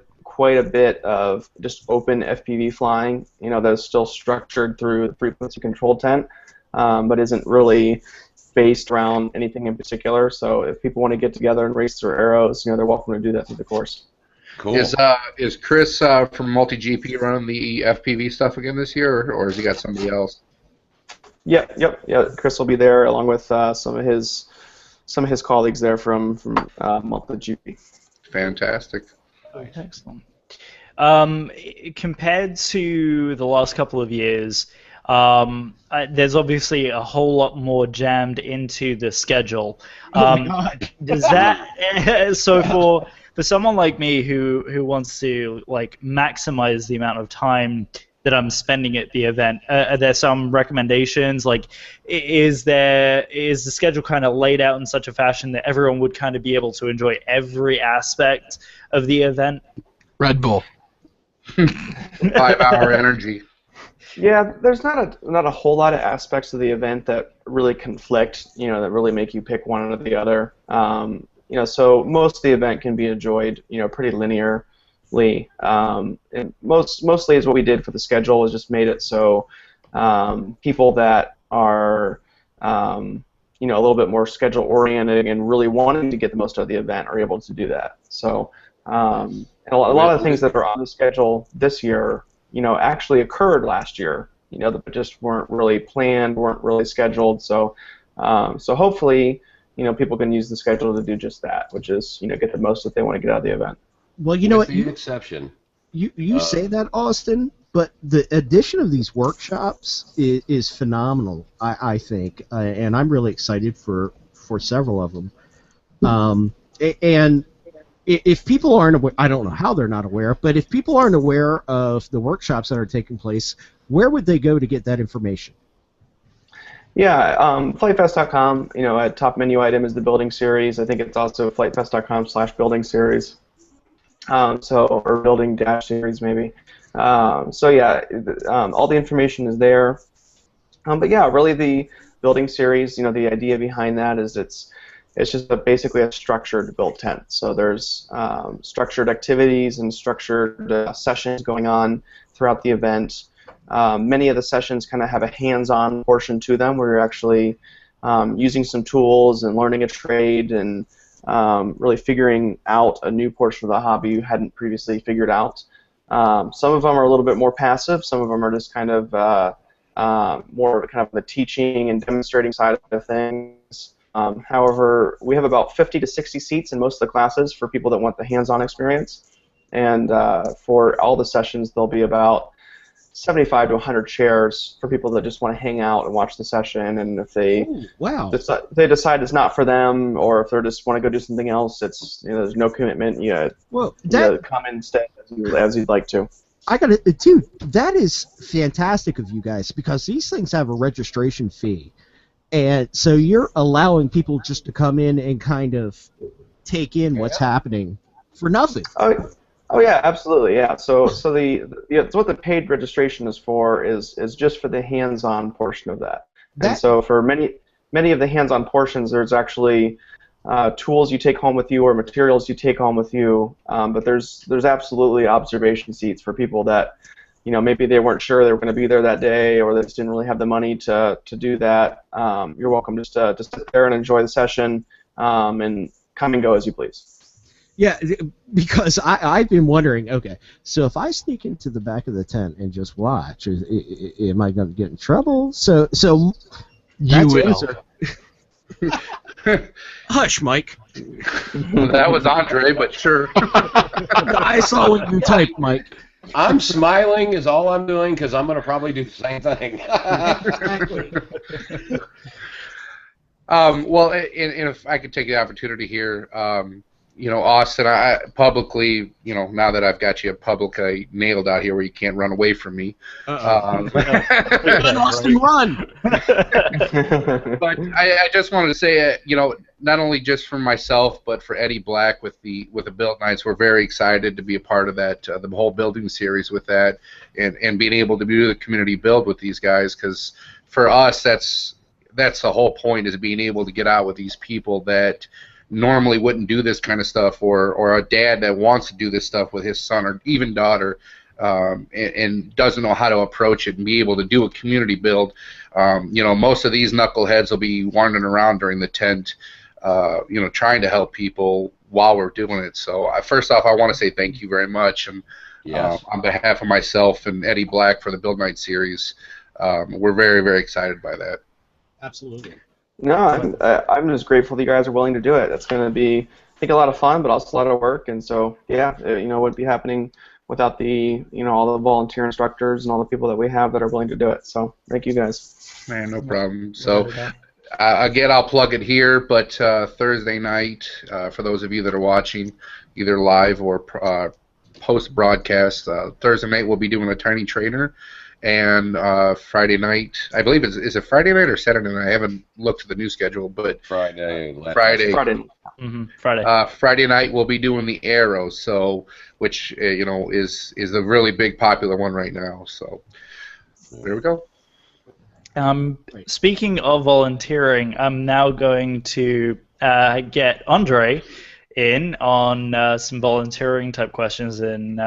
bit of just open FPV flying. That is still structured through the frequency control tent, but isn't really based around anything in particular. So if people want to get together and race their arrows, they're welcome to do that through the course. Cool. Is Chris from Multi-GP running the FPV stuff again this year, or has he got somebody else? Yeah. Chris will be there along with some of his colleagues there from Multi-GP. Fantastic. Excellent. Compared to the last couple of years, there's obviously a whole lot more jammed into the schedule. Oh my God. Does that so for someone like me who wants to maximize the amount of time that I'm spending at the event, are there some recommendations? Is the schedule kind of laid out in such a fashion that everyone would kind of be able to enjoy every aspect of the event? Red Bull. 5-hour energy. Yeah, there's not a whole lot of aspects of the event that really conflict, that really make you pick one or the other. So most of the event can be enjoyed, pretty linearly. And mostly is what we did for the schedule is just made it so people that are a little bit more schedule oriented and really wanting to get the most out of the event are able to do that. So and a lot of the things that are on the schedule this year, actually occurred last year, that just weren't really planned, weren't really scheduled. So hopefully, people can use the schedule to do just that, which is, get the most that they want to get out of the event. Well, you know what? With the exception. You say that, Austin, but the addition of these workshops is phenomenal, I think, and I'm really excited for several of them. And if people aren't aware, I don't know how they're not aware, but if people aren't aware of the workshops that are taking place, where would they go to get that information? Yeah, FlightFest.com, top menu item is the building series. I think it's also FlightFest.com/building series. Or building dash series maybe. So yeah, all the information is there. But yeah, really the building series, the idea behind that is it's just basically a structured build tent. So there's structured activities and structured sessions going on throughout the event. Many of the sessions kind of have a hands-on portion to them where you're actually using some tools and learning a trade and really figuring out a new portion of the hobby you hadn't previously figured out. Some of them are a little bit more passive. Some of them are just kind of more kind of the teaching and demonstrating side of things. However, we have about 50 to 60 seats in most of the classes for people that want the hands-on experience. And for all the sessions, there'll be about 75 to 100 chairs for people that just want to hang out and watch the session. And if they decide it's not for them, or if they just want to go do something else, it's there's no commitment. You come and stay as you'd like to. I got it, dude. That is fantastic of you guys because these things have a registration fee, and so you're allowing people just to come in and kind of take in what's happening for nothing. Oh yeah, absolutely, yeah. So so what the paid registration is for is just for the hands-on portion of that. And so for many of the hands-on portions, there's actually tools you take home with you or materials you take home with you. But there's absolutely observation seats for people that maybe they weren't sure they were going to be there that day, or they just didn't really have the money to do that. You're welcome just to sit there and enjoy the session and come and go as you please. Yeah, because I've been wondering, okay, so if I sneak into the back of the tent and just watch, am I going to get in trouble? So you will. Hush, Mike. That was Andre, but sure. I saw what you typed, Mike. I'm smiling is all I'm doing because I'm going to probably do the same thing. Exactly. Well, and if I could take the opportunity here, Austin, I publicly, now that I've got you publicly nailed out here where you can't run away from me. Austin, run! But I just wanted to say, not only just for myself, but for Eddie Black with the Build Nights, we're very excited to be a part of that, the whole building series with that, and being able to do the community build with these guys, because for us, that's the whole point, is being able to get out with these people that normally wouldn't do this kind of stuff, or a dad that wants to do this stuff with his son or even daughter, and doesn't know how to approach it and be able to do a community build. Most of these knuckleheads will be wandering around during the tent, trying to help people while we're doing it. So first off, I want to say thank you very much, and on behalf of myself and Eddie Black for the Build Night series, we're very, very excited by that. Absolutely. No, I'm just grateful that you guys are willing to do it. It's going to be, I think, a lot of fun, but also a lot of work. And so, yeah, it wouldn't be happening without the, all the volunteer instructors and all the people that we have that are willing to do it. So, thank you guys. Man, no problem. So, again, I'll plug it here, but Thursday night, for those of you that are watching, either live or post-broadcast, Thursday night we'll be doing a Tiny Trainer. And Friday night, I believe is it Friday night or Saturday night? I haven't looked at the new schedule, but Friday. Mm-hmm. Friday. Friday night we'll be doing the Arrow, which is a really big popular one right now. So there we go. Speaking of volunteering, I'm now going to get Andre in on some volunteering type questions, and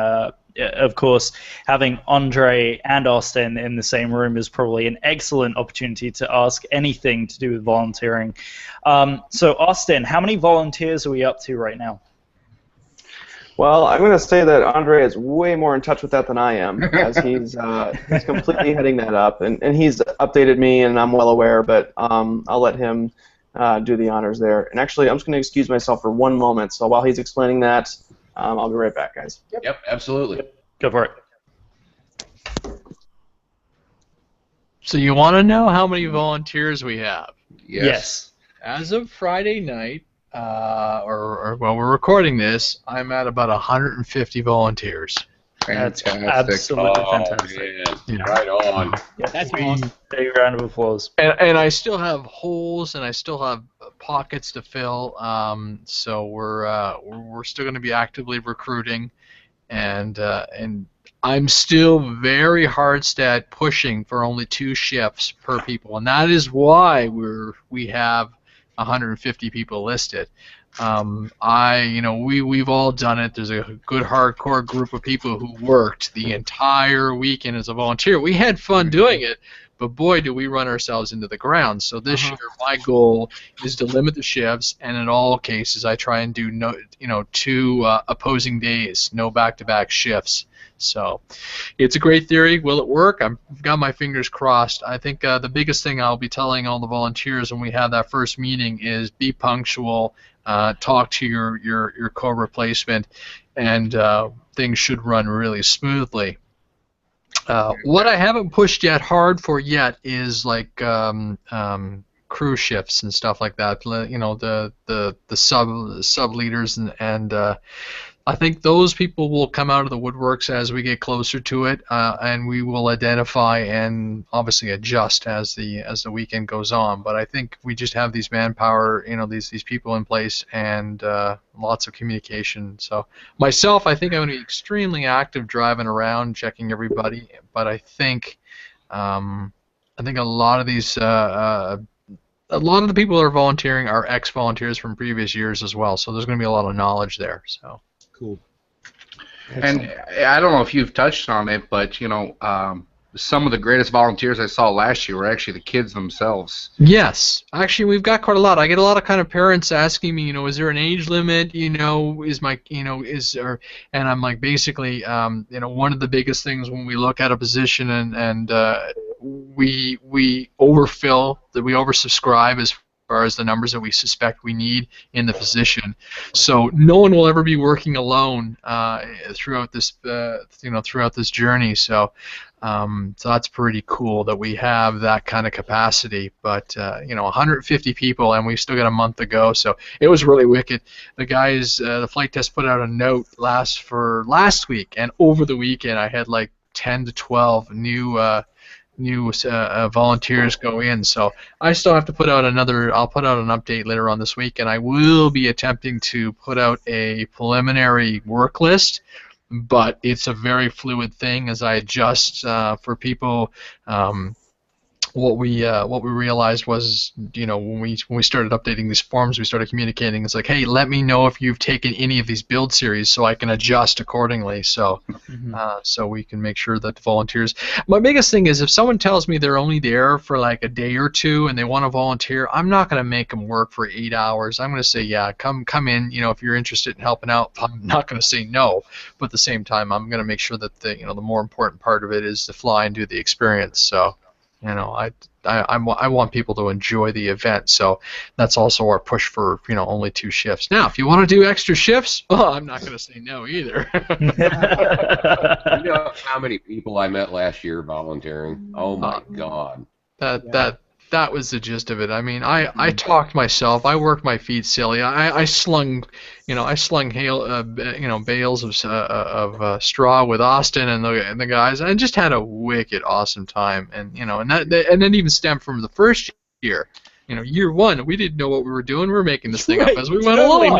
of course, having Andre and Austin in the same room is probably an excellent opportunity to ask anything to do with volunteering. So, Austin, how many volunteers are we up to right now? Well, I'm going to say that Andre is way more in touch with that than I am, as he's completely heading that up, and he's updated me, and I'm well aware, but I'll let him do the honors there. And actually, I'm just going to excuse myself for one moment, so while he's explaining that, I'll be right back, guys. Yep, absolutely. Go for it. So you want to know how many volunteers we have? Yes. As of Friday night, or while we're recording this, I'm at about 150 volunteers. That's Fantastic. absolutely fantastic. Man. Right on. Yeah, that's awesome. Big round of applause. And I still have holes, and I still have pockets to fill. So we're still going to be actively recruiting, and I'm still very hard stat pushing for only 2 shifts per people, and that is why we have 150 people listed. We've all done it. There's a good hardcore group of people who worked the entire weekend as a volunteer. We had fun doing it, but boy, do we run ourselves into the ground. So this year, my goal is to limit the shifts, and in all cases, I try and do 2 opposing days, no back-to-back shifts. So it's a great theory. Will it work? I've got my fingers crossed. I think the biggest thing I'll be telling all the volunteers when we have that first meeting is be punctual, talk to your co-replacement, and things should run really smoothly. What I haven't pushed yet hard for yet is like crew shifts and stuff like that. The sub leaders and I think those people will come out of the woodworks as we get closer to it, and we will identify and obviously adjust as the weekend goes on. But I think we just have these manpower, these people in place, and lots of communication. So myself, I think I'm going to be extremely active driving around, checking everybody. But I think a lot of these. A lot of the people that are volunteering are ex-volunteers from previous years as well, so there's going to be a lot of knowledge there. So. Cool. And I don't know if you've touched on it, but some of the greatest volunteers I saw last year were actually the kids themselves. Yes, actually, we've got quite a lot. I get a lot of kind of parents asking me, is there an age limit? And I'm like, basically, one of the biggest things when we look at a position and we overfill, that we oversubscribe as far as the numbers that we suspect we need in the position. So no one will ever be working alone throughout this journey. So that's pretty cool that we have that kind of capacity. But 150 people, and we've still got a month to go. So it was really wicked. The guys, the flight test put out a note last week, and over the weekend I had like 10 to 12 new volunteers go in, so I still have to put out I'll put out an update later on this week, and I will be attempting to put out a preliminary work list, but it's a very fluid thing as I adjust for people. What we realized was, when we started updating these forms, we started communicating. It's like, hey, let me know if you've taken any of these build series so I can adjust accordingly. So, so we can make sure that the volunteers. My biggest thing is if someone tells me they're only there for like a day or two and they want to volunteer, I'm not going to make them work for 8 hours. I'm going to say, yeah, come in. If you're interested in helping out, I'm not going to say no. But at the same time, I'm going to make sure that the more important part of it is to fly and do the experience. So. I want people to enjoy the event, so that's also our push for only 2 shifts. Now, if you want to do extra shifts, I'm not going to say no either. You know how many people I met last year volunteering? Oh my God! That was the gist of it. I mean, I talked myself. I worked my feet silly. I slung bales of straw with Austin and the guys. I just had a wicked awesome time. And that even stemmed from the first year. Year one, we didn't know what we were doing. We were making this thing up as we went along.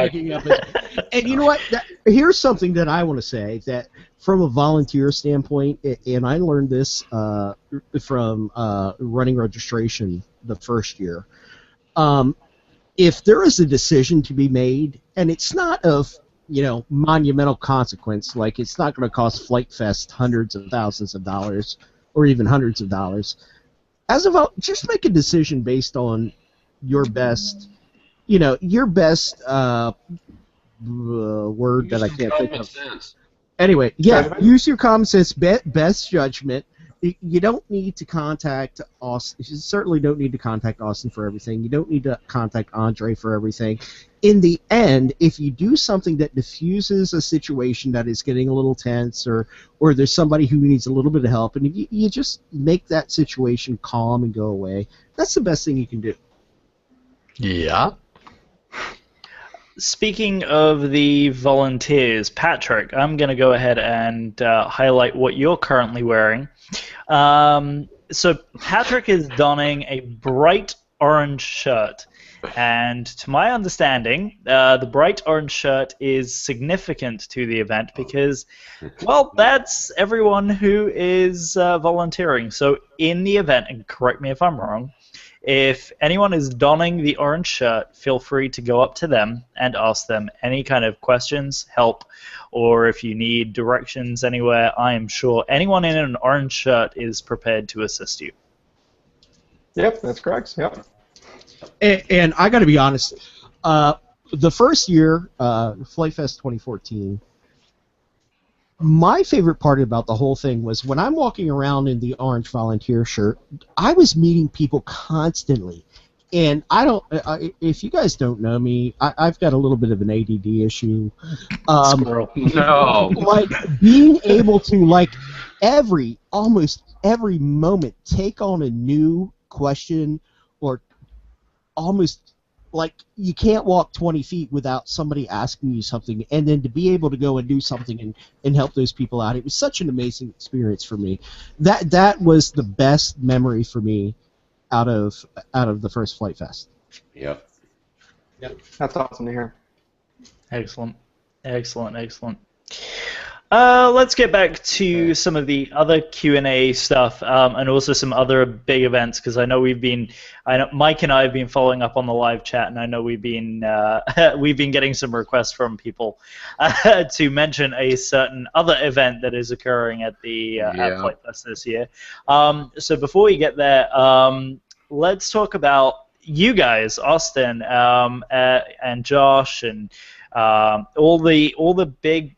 And you know what? Here's something that I want to say, that from a volunteer standpoint, and I learned this from running registration the first year. If there is a decision to be made, and it's not of monumental consequence, like it's not going to cost Flight Fest hundreds of thousands of dollars or even hundreds of dollars, just make a decision based on your best, your best word that I can't think of. Sense. Anyway, yeah, use your common sense, best judgment. You don't need to contact Austin. You certainly don't need to contact Austin for everything. You don't need to contact Andre for everything. In the end, if you do something that diffuses a situation that is getting a little tense, or there's somebody who needs a little bit of help, and you just make that situation calm and go away, that's the best thing you can do. Yeah. Speaking of the volunteers, Patrick, I'm going to go ahead and highlight what you're currently wearing. So Patrick is donning a bright orange shirt, And to my understanding, the bright orange shirt is significant to the event because, well, that's everyone who is volunteering. So in the event, and correct me if I'm wrong, if anyone is donning the orange shirt, feel free to go up to them and ask them any kind of questions, help, or if you need directions anywhere. I am sure anyone in an orange shirt is prepared to assist you. Yep, that's correct. Yep. And I got to be honest, the first year, Flight Fest 2014, my favorite part about the whole thing was when I'm walking around in the orange volunteer shirt, I was meeting people constantly. And if you guys don't know me, I've got a little bit of an ADD issue. No. Like, being able to, like, almost every moment take on a new question, or almost like you can't walk 20 feet without somebody asking you something, and then to be able to go and do something and help those people out. It was such an amazing experience for me. That was the best memory for me out of the first Flight Fest. Yep. That's awesome to hear. Excellent. Let's get back to some of the other Q&A stuff, and also some other big events, because I know Mike and I have been following up on the live chat, and I know we've been getting some requests from people to mention a certain other event that is occurring at the at Flight Fest this year. So before we get there, let's talk about you guys, Austin, and Josh, and all the big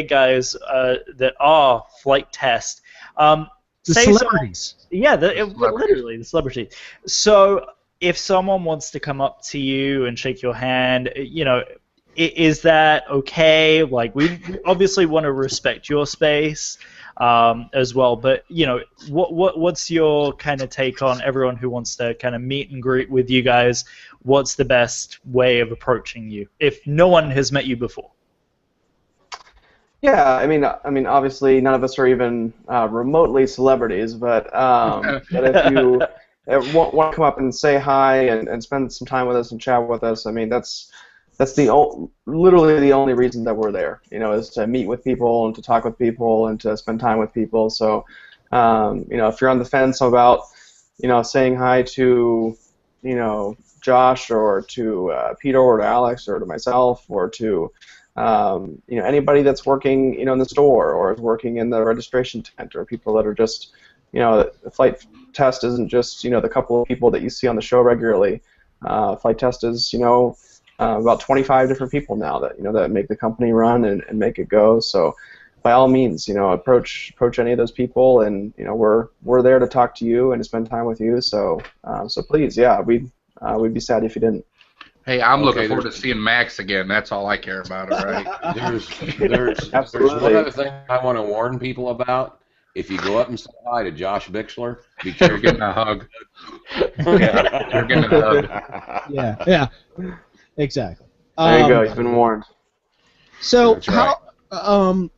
guys that are flight test. The celebrities. Literally the celebrities. So if someone wants to come up to you and shake your hand, is that okay? Like, we obviously want to respect your space as well, but what's your kind of take on everyone who wants to kind of meet and greet with you guys? What's the best way of approaching you if no one has met you before? Yeah, I mean, obviously none of us are even remotely celebrities, but if you want to come up and say hi and spend some time with us and chat with us, I mean, that's literally the only reason that we're there, is to meet with people and to talk with people and to spend time with people. So, if you're on the fence about, saying hi to, Josh, or to Peter, or to Alex, or to myself, or to anybody that's working in the store, or is working in the registration tent, or people that are just the Flight Test isn't just the couple of people that you see on the show regularly. Flight Test is about 25 different people now that that make the company run and make it go. So by all means, approach any of those people, and we're there to talk to you and to spend time with you. So please, yeah, we'd be sad if you didn't. Hey, I'm looking forward to seeing Max again. That's all I care about, all right? There's one other thing I want to warn people about. If you go up and say hi to Josh Bixler, be careful. You're getting a hug. Yeah, you're getting a hug. Yeah, exactly. There you go. You've been warned. So That's right.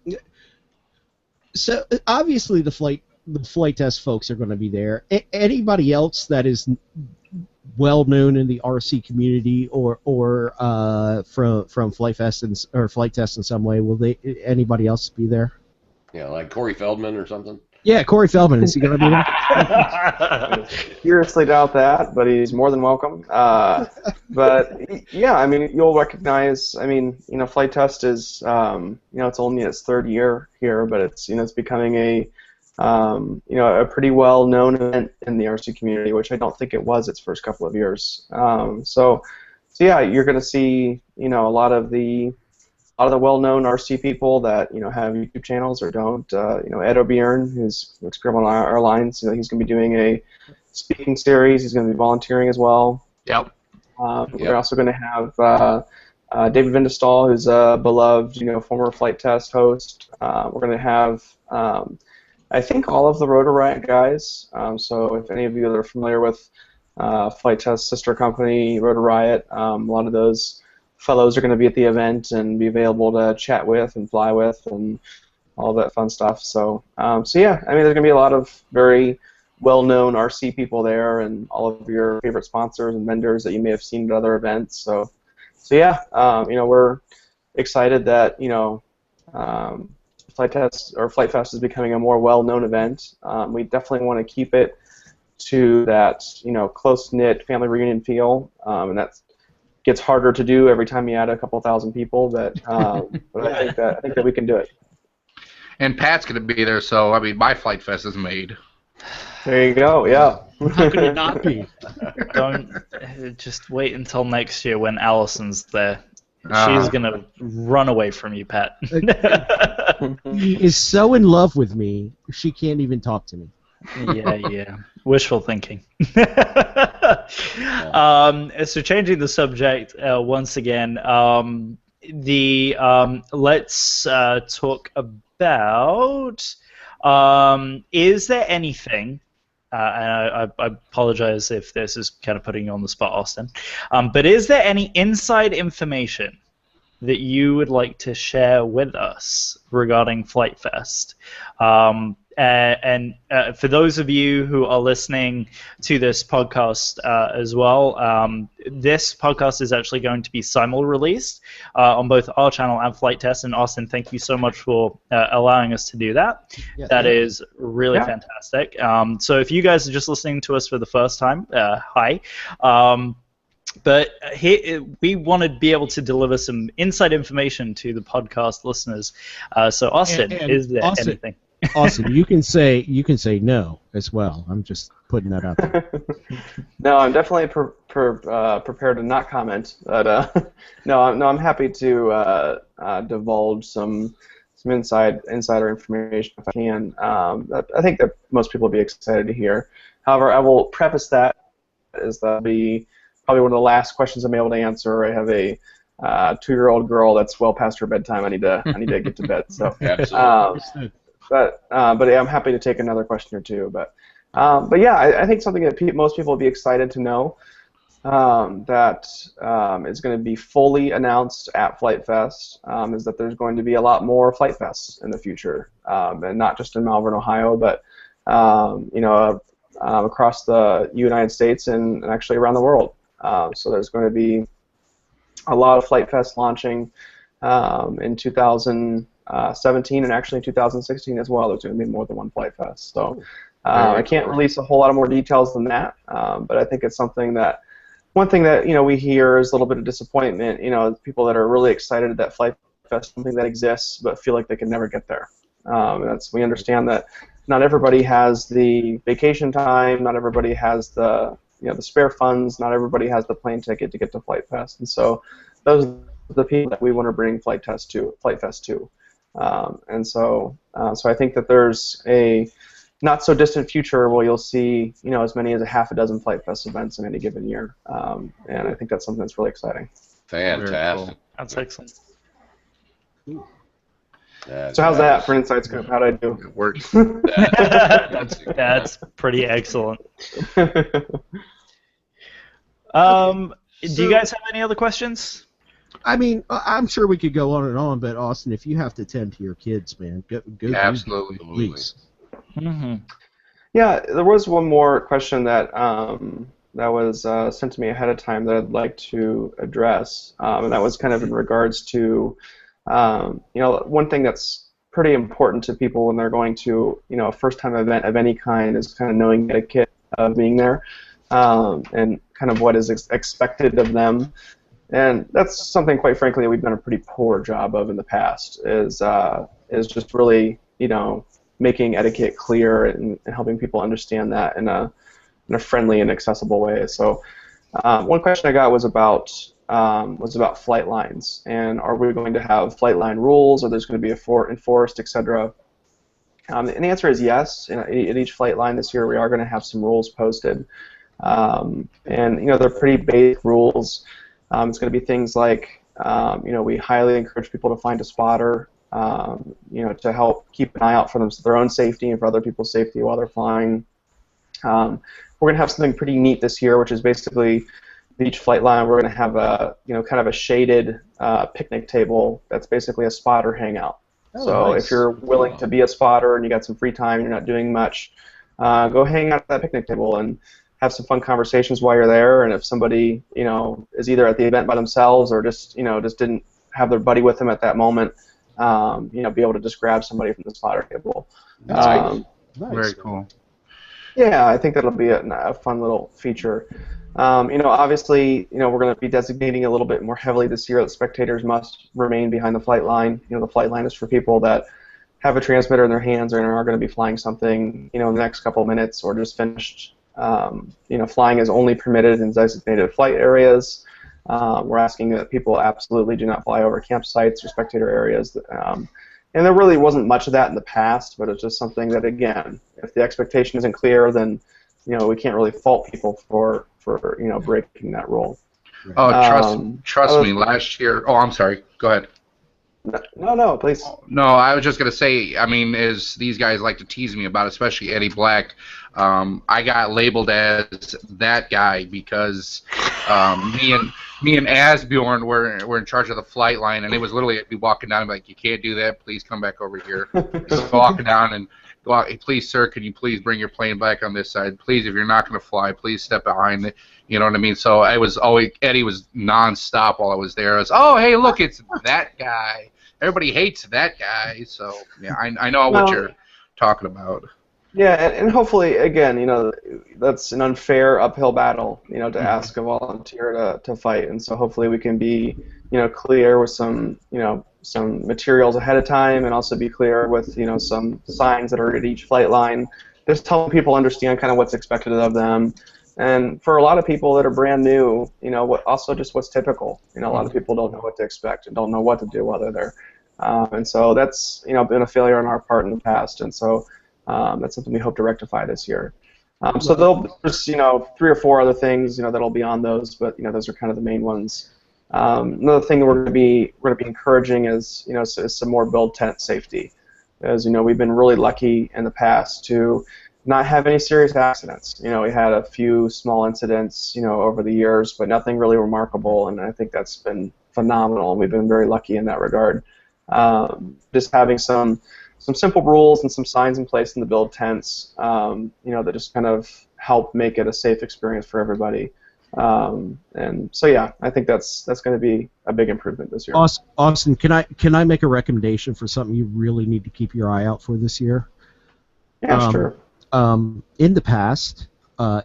So obviously the flight test folks are going to be there. Anybody else that is well known in the RC community or from Flight Fest or Flight Test in some way, anybody else be there? Yeah, like Corey Feldman or something. Yeah, Corey Feldman, is he going to be there? Seriously doubt that, but he's more than welcome. But yeah, I mean, you'll recognize. I mean, Flight Test is, it's only its third year here, but it's it's becoming a pretty well-known event in the RC community, which I don't think it was its first couple of years. So yeah, you're going to see a lot of the well-known RC people that have YouTube channels or don't. Ed O'Byrne, who's Experimental Airlines, he's going to be doing a speaking series. He's going to be volunteering as well. Yep. We're also going to have David Vindestall, who's a beloved former Flight Test host. We're going to have I think all of the Rotor Riot guys. So if any of you that are familiar with Flight Test sister company Rotor Riot, a lot of those fellows are going to be at the event and be available to chat with and fly with and all that fun stuff. So yeah, I mean, there's going to be a lot of very well-known RC people there, and all of your favorite sponsors and vendors that you may have seen at other events. So yeah, we're excited that Flight Fest is becoming a more well-known event. We definitely want to keep it to that close-knit family reunion feel, and that gets harder to do every time you add a couple thousand people. But I think that we can do it. And Pat's going to be there, so I mean, my Flight Fest is made. There you go. Yeah. How could it not be? Don't just wait until next year when Allison's there. Ah. She's gonna run away from you, Pat. He is so in love with me, she can't even talk to me. Yeah. Wishful thinking. So changing the subject once again, let's talk about. Is there anything? And I apologize if this is kind of putting you on the spot, Austin. But is there any inside information that you would like to share with us regarding Flight Fest? And for those of you who are listening to this podcast as well, this podcast is actually going to be simul-released on both our channel and Flight Test. And Austin, thank you so much for allowing us to do that. Yeah, that is really fantastic. So if you guys are just listening to us for the first time, hi. But we want to be able to deliver some inside information to the podcast listeners. So Austin, is there anything? Austin, you can say no as well. I'm just putting that out there. No, I'm definitely prepared to not comment. But I'm happy to divulge some insider information if I can. I think that most people will be excited to hear. However, I will preface that as that'll be probably one of the last questions I'm able to answer. I have a 2-year-old girl that's well past her bedtime. I need to get to bed. So. Absolutely. But yeah, I'm happy to take another question or two. But yeah, I think something that most people will be excited to know that is going to be fully announced at Flight Fest is that there's going to be a lot more Flight Fests in the future, and not just in Malvern, Ohio, but across the United States and actually around the world. So there's going to be a lot of Flight Fest launching in 2017 and actually in 2016 as well. There's going to be more than one Flight Fest. So I can't release a whole lot of more details than that, but I think it's one thing that we hear is a little bit of disappointment. People that are really excited that Flight Fest is something that exists but feel like they can never get there. We understand that not everybody has the vacation time, not everybody has the the spare funds, not everybody has the plane ticket to get to Flight Fest, and so those are the people that we want to bring Flight Fest to. And so I think that there's a not so distant future where you'll see as many as a half a dozen Flight Fest events in any given year, and I think that's something that's really exciting. Fantastic. Cool. That's excellent. So how's that for an inside scoop? How'd I do? It works. That's pretty excellent. Do you guys have any other questions? I mean, I'm sure we could go on and on, but Austin, if you have to tend to your kids, man, go Absolutely. please. Mm-hmm. Yeah, there was one more question that was sent to me ahead of time that I'd like to address, and that was kind of in regards to one thing that's pretty important to people when they're going to a first-time event of any kind is kind of knowing the etiquette of being there, and kind of what is expected of them. And that's something, quite frankly, that we've done a pretty poor job of in the past. Is just really, making etiquette clear and helping people understand that in a friendly and accessible way. So, one question I got was about flight lines, and are we going to have flight line rules? Or there's going to be enforced, etc. And the answer is yes. At each flight line this year, we are going to have some rules posted, and they're pretty basic rules. It's going to be things like, we highly encourage people to find a spotter, to help keep an eye out for their own safety and for other people's safety while they're flying. We're going to have something pretty neat this year, which is basically each flight line we're going to have a, kind of a shaded picnic table that's basically a spotter hangout. So nice. If you're willing to be a spotter and you got some free time, you're not doing much, go hang out at that picnic table and have some fun conversations while you're there. And if somebody, is either at the event by themselves or just didn't have their buddy with them at that moment, be able to just grab somebody from the spotter table. Nice. Very cool. Yeah, I think that'll be a fun little feature. Obviously, we're going to be designating a little bit more heavily this year that spectators must remain behind the flight line. The flight line is for people that have a transmitter in their hands and are going to be flying something, in the next couple of minutes or just finished. Flying is only permitted in designated flight areas. We're asking that people absolutely do not fly over campsites or spectator areas. And there really wasn't much of that in the past, but it's just something that, again, if the expectation isn't clear, then we can't really fault people for breaking that rule. Oh, trust me. Last year. Oh, I'm sorry. Go ahead. No, please. No, I was just gonna say. I mean, as these guys like to tease me about, especially Eddie Black, I got labeled as that guy because me and Asbjorn were in charge of the flight line, and it was literally I'd be walking down and be like, "You can't do that. Please come back over here." Just walking down and go out. Hey, please, sir, can you please bring your plane back on this side? Please, if you're not going to fly, please step behind it. You know what I mean? So I was always Eddie was nonstop while I was there. I was, oh, hey, look, it's that guy. Everybody hates that guy. So yeah, I know what you're talking about. Yeah, and hopefully, again, that's an unfair uphill battle, to ask a volunteer to fight, and so hopefully we can be, clear with some materials ahead of time, and also be clear with, some signs that are at each flight line, just helping people understand kind of what's expected of them, and for a lot of people that are brand new, what's typical. A lot of people don't know what to expect and don't know what to do while they're there, and so that's, been a failure on our part in the past, and so. That's something we hope to rectify this year. So there's 3 or 4 other things that'll be on those, but those are kind of the main ones. Another thing that we're going to be encouraging is is some more build tent safety. As we've been really lucky in the past to not have any serious accidents. We had a few small incidents over the years, but nothing really remarkable, and I think that's been phenomenal. We've been very lucky in that regard. Just having some simple rules and some signs in place in the build tents, that just kind of help make it a safe experience for everybody. And so yeah, I think that's going to be a big improvement this year. Austin, can I make a recommendation for something you really need to keep your eye out for this year? Yeah, sure. In the past,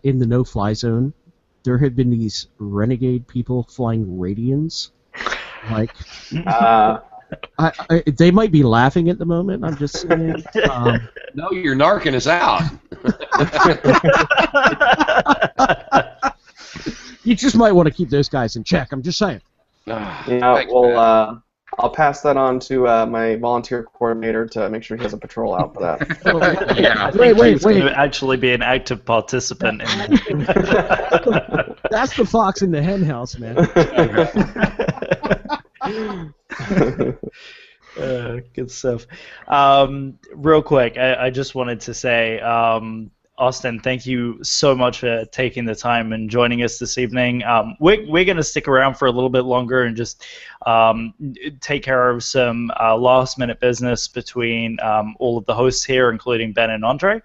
in the no-fly zone, there had been these renegade people flying Radians, like. They might be laughing at the moment. I'm just saying. No, you're narking us out. You just might want to keep those guys in check. I'm just saying. I'll pass that on to my volunteer coordinator to make sure he has a patrol out for that. Yeah, wait. To actually be an active participant in that. That's the fox in the hen house, man. Good stuff. Real quick, I just wanted to say, Austin, thank you so much for taking the time and joining us this evening. We're going to stick around for a little bit longer and just take care of some last-minute business between all of the hosts here, including Ben and Andre.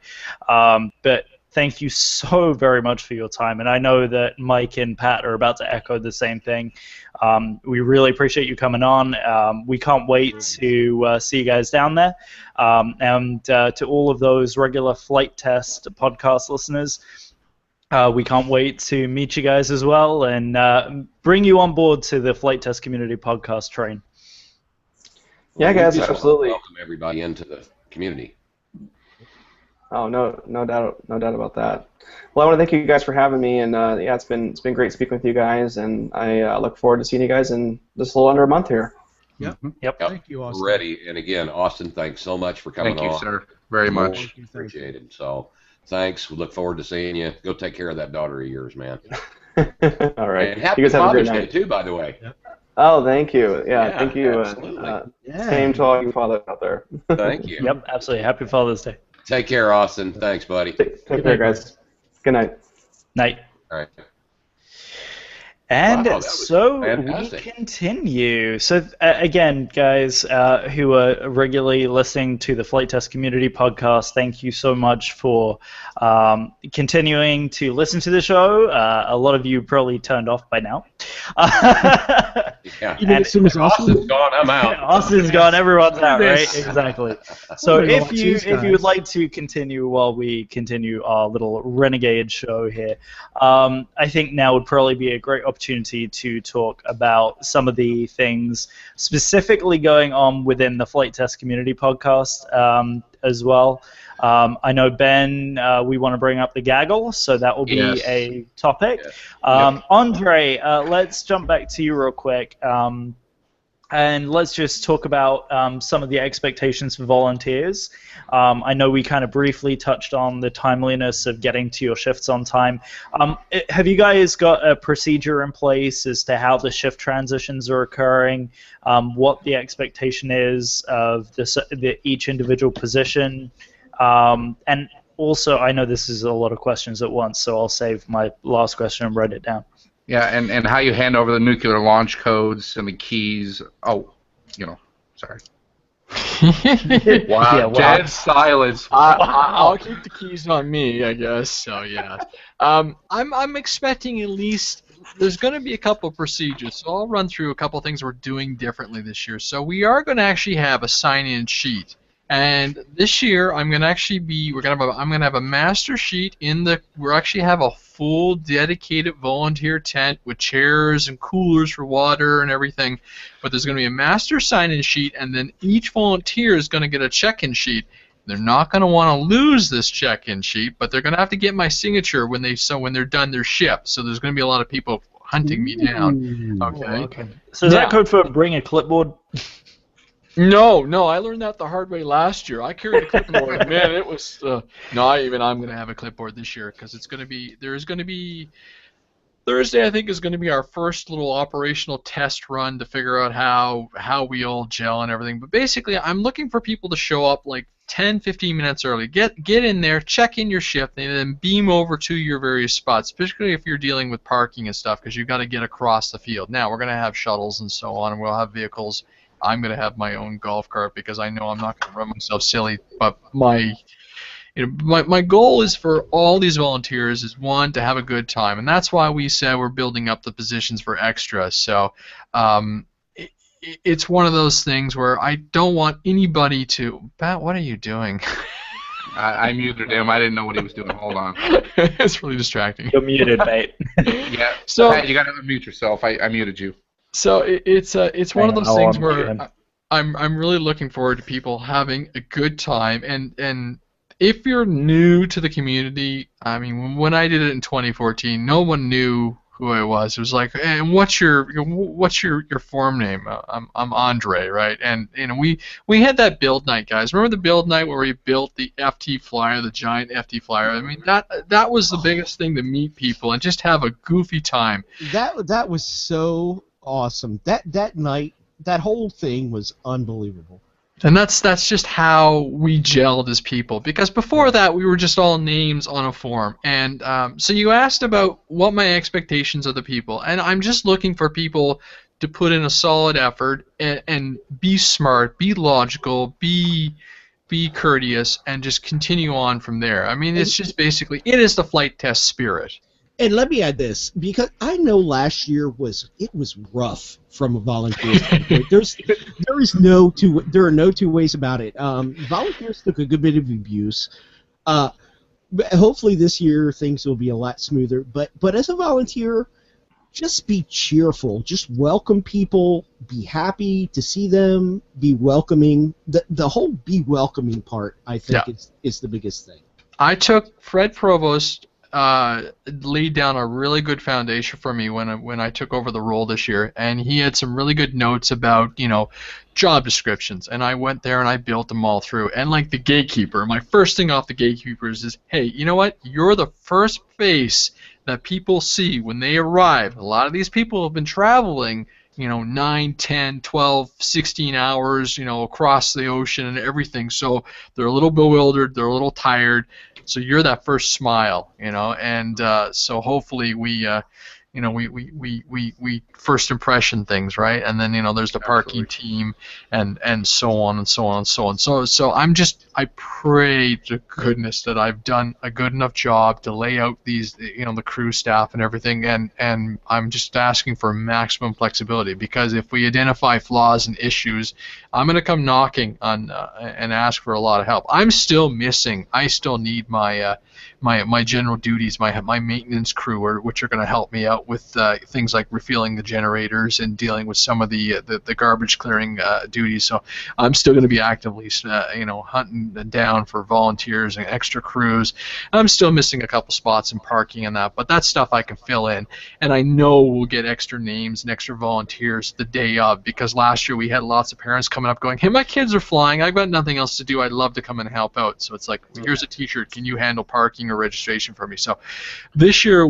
But thank you so very much for your time, and I know that Mike and Pat are about to echo the same thing. We really appreciate you coming on. We can't wait to see you guys down there. And to all of those regular Flight Test podcast listeners, we can't wait to meet you guys as well and bring you on board to the Flight Test Community podcast train. Yeah, guys, absolutely. Welcome everybody into the community. Oh, no doubt about that. Well, I want to thank you guys for having me, and yeah, it's been great speaking with you guys, and I look forward to seeing you guys in just a little under a month here. Yep. Thank you, Austin. Ready, and again, Austin, thanks so much for coming on. Thank you, sir, very much. Appreciated. So, thanks. We look forward to seeing you. Go take care of that daughter of yours, man. All right. And happy Father's Day too, by the way. Yep. Oh, thank you. Yeah, thank you. Same to all you fathers out there. Thank you. Yep, absolutely. Happy Father's Day. Take care, Austin. Thanks, buddy. Take care, guys. Good night. Night. All right. And Wow, that was so fantastic. we continue. So again, guys who are regularly listening to the Flight Test Community Podcast, thank you so much for continuing to listen to the show. A lot of you probably turned off by now. Yeah. You know, as soon as Austin's Austin, gone, I'm out. Austin's gone, everyone's out, right? Exactly. So I'm gonna if watch you these if you would guys. like to continue while we continue our little renegade show here, I think now would probably be a great opportunity to talk about some of the things specifically going on within the Flight Test Community Podcast as well. I know, Ben, we want to bring up the gaggle, so that will be Yes. a topic. Yeah. Andre, let's jump back to you real quick. And let's just talk about some of the expectations for volunteers. I know we kind of briefly touched on the timeliness of getting to your shifts on time. Have you guys got a procedure in place as to how the shift transitions are occurring, what the expectation is of each individual position? And also, I know this is a lot of questions at once, so I'll save my last question and write it down. Yeah, and how you hand over the nuclear launch codes and the keys. Oh, sorry. Wow, Yeah, wow. dead silence. I'll keep the keys on me, I guess. So yeah, I'm expecting at least there's going to be a couple of procedures. So I'll run through a couple of things we're doing differently this year. So we are going to actually have a sign-in sheet. And this year, I'm gonna have a master sheet we'll actually have a full dedicated volunteer tent with chairs and coolers for water and everything. But there's gonna be a master sign-in sheet, and then each volunteer is gonna get a check-in sheet. They're not gonna want to lose this check-in sheet, but they're gonna have to get my signature when they're done their shift. So there's gonna be a lot of people hunting me down. Okay. So is Now- that code for bring a clipboard? No, I learned that the hard way last year. I carried a clipboard. Man, it was I'm going to have a clipboard this year because there's going to be Thursday. I think is going to be our first little operational test run to figure out how we all gel and everything. But basically, I'm looking for people to show up like 10, 15 minutes early. Get in there, check in your shift, and then beam over to your various spots, particularly if you're dealing with parking and stuff, because you've got to get across the field. Now, we're going to have shuttles and so on, and we'll have vehicles. I'm going to have my own golf cart because I know I'm not going to run myself silly. But my goal is for all these volunteers is, one, to have a good time. And that's why we said we're building up the positions for extra. So it's one of those things where I don't want anybody to... Pat, what are you doing? I muted him. I didn't know what he was doing. Hold on. It's really distracting. You're muted, mate. Yeah. So- Pat, you got to unmute yourself. I muted you. So it's one of those I'll things unmute where him. I'm really looking forward to people having a good time, and if you're new to the community, I mean, when I did it in 2014, no one knew who I was. It was like, hey, what's your form name? I'm Andre, right? And we had that build night, guys. Remember the build night where we built the FT flyer, the giant FT flyer? I mean, that was the biggest thing to meet people and just have a goofy time. that was so awesome. That night, that whole thing was unbelievable. And that's just how we gelled as people. Because before that, we were just all names on a form. And so you asked about what my expectations of the people. And I'm just looking for people to put in a solid effort and be smart, be logical, be courteous, and just continue on from there. I mean, it's just basically, it is the flight test spirit. And let me add this, because I know last year was rough from a volunteer standpoint. There are no two ways about it. Volunteers took a good bit of abuse. But hopefully this year things will be a lot smoother. But as a volunteer, just be cheerful. Just welcome people. Be happy to see them. Be welcoming. The whole be welcoming part, I think, is the biggest thing. I took Fred Provost. Laid down a really good foundation for me when I took over the role this year, and he had some really good notes about job descriptions, and I went there and I built them all through. And like the gatekeeper, my first thing off the gatekeepers is, hey, you know what? You're the first face that people see when they arrive. A lot of these people have been traveling 9, 10, 12, 16 hours, across the ocean and everything. So they're a little bewildered, they're a little tired. So you're that first smile, and so hopefully we we first impression things, right? And then there's the parking team, and so on and so on and so on. So I pray to goodness that I've done a good enough job to lay out these, the crew staff and everything, and I'm just asking for maximum flexibility, because if we identify flaws and issues, I'm going to come knocking on and ask for a lot of help. I still need my general duties, my maintenance crew, which are going to help me out with things like refueling the generators and dealing with some of the garbage clearing duties. So I'm still going to be actively hunting down for volunteers and extra crews. I'm still missing a couple spots in parking and that, but that's stuff I can fill in, and I know we'll get extra names and extra volunteers the day of, because last year we had lots of parents coming up going, hey, my kids are flying, I've got nothing else to do, I'd love to come and help out. So it's like, here's a t-shirt, can you handle parking or registration for me? So this year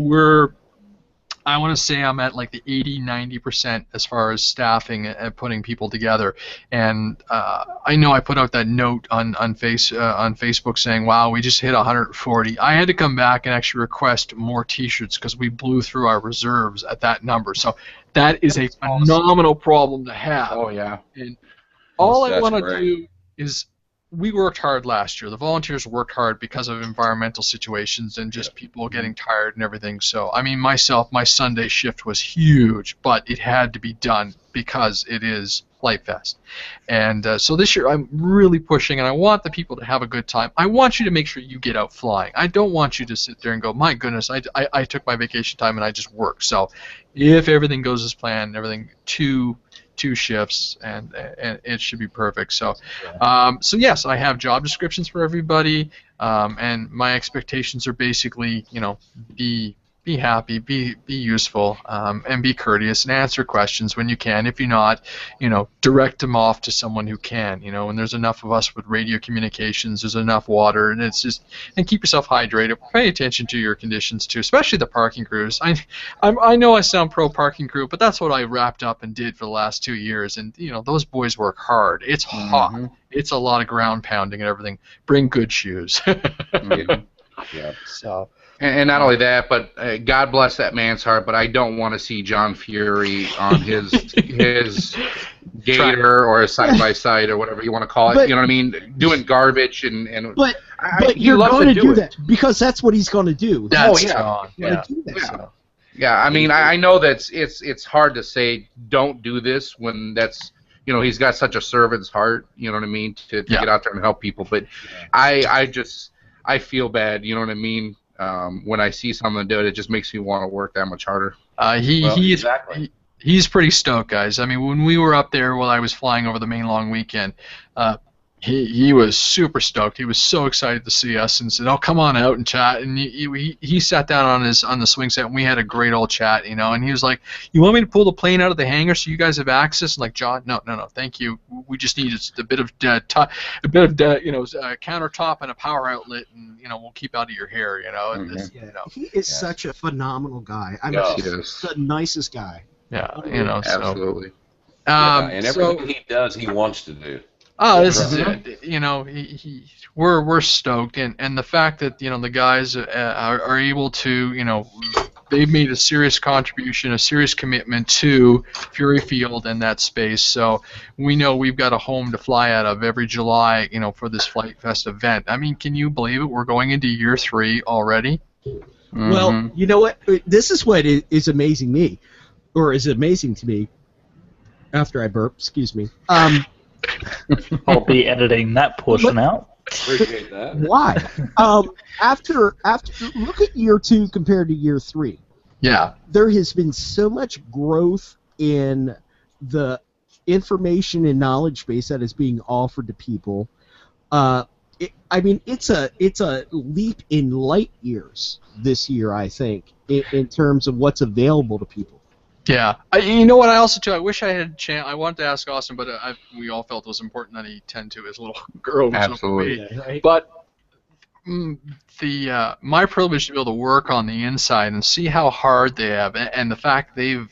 I want to say I'm at like the 80-90% as far as staffing and putting people together. And I know I put out that note on Facebook saying, wow, we just hit 140. I had to come back and actually request more t-shirts because we blew through our reserves at that number. So that is a phenomenal problem to have. Oh, yeah. And all I want to do is, we worked hard last year. The volunteers worked hard because of environmental situations and just people getting tired and everything. So, I mean, my Sunday shift was huge, but it had to be done because it is Flight Fest. And so this year I'm really pushing, and I want the people to have a good time. I want you to make sure you get out flying. I don't want you to sit there and go, my goodness, I took my vacation time and I just worked. So if everything goes as planned, everything two shifts, and it should be perfect. So, so yes, I have job descriptions for everybody, and my expectations are basically, be happy, be useful, and be courteous, and answer questions when you can. If you're not, direct them off to someone who can. And there's enough of us with radio communications, there's enough water, and it's just, and keep yourself hydrated. Pay attention to your conditions too, especially the parking crews. I know I sound pro parking crew, but that's what I wrapped up and did for the last 2 years. And those boys work hard. It's hot. It's a lot of ground pounding and everything. Bring good shoes. Yeah. So. And not only that, but God bless that man's heart, but I don't want to see John Fury on his gator or a side-by-side or whatever you want to call it, you know what I mean, doing garbage and But you're going to do that because that's what he's going to do. Yeah, I mean, I know that it's hard to say don't do this when that's, he's got such a servant's heart, you know what I mean, to get out there and help people, but I feel bad, you know what I mean. When I see someone do it, it just makes me want to work that much harder. He's pretty stoked, guys. I mean, when we were up there while I was flying over the main long weekend, he was super stoked. He was so excited to see us and said, "Oh, come on out and chat." And he sat down on the swing set and we had a great old chat, And he was like, "You want me to pull the plane out of the hangar so you guys have access?" I'm like, "John, no, thank you. We just need a bit of countertop and a power outlet, and we'll keep out of your hair, He is such a phenomenal guy. I mean, he's the nicest guy. Yeah, absolutely. And everything he does, he wants to do. Oh, this is it. We're stoked, and the fact that the guys are able to they've made a serious contribution, a serious commitment to Fury Field and that space. So we know we've got a home to fly out of every July, for this Flight Fest event. I mean, can you believe it? We're going into year 3 already. Well, you know what? This is what is amazing to me. After I burp, excuse me. I'll be editing that portion out. Appreciate that. Why? After look at year 2 compared to year 3. Yeah. There has been so much growth in the information and knowledge base that is being offered to people. It's a leap in light years this year, I think, in terms of what's available to people. Yeah, you know what? I also too. I wish I had a chance. I wanted to ask Austin, but we all felt it was important that he tend to his little girl. Absolutely. Right? But my privilege to be able to work on the inside and see how hard they have, and the fact they've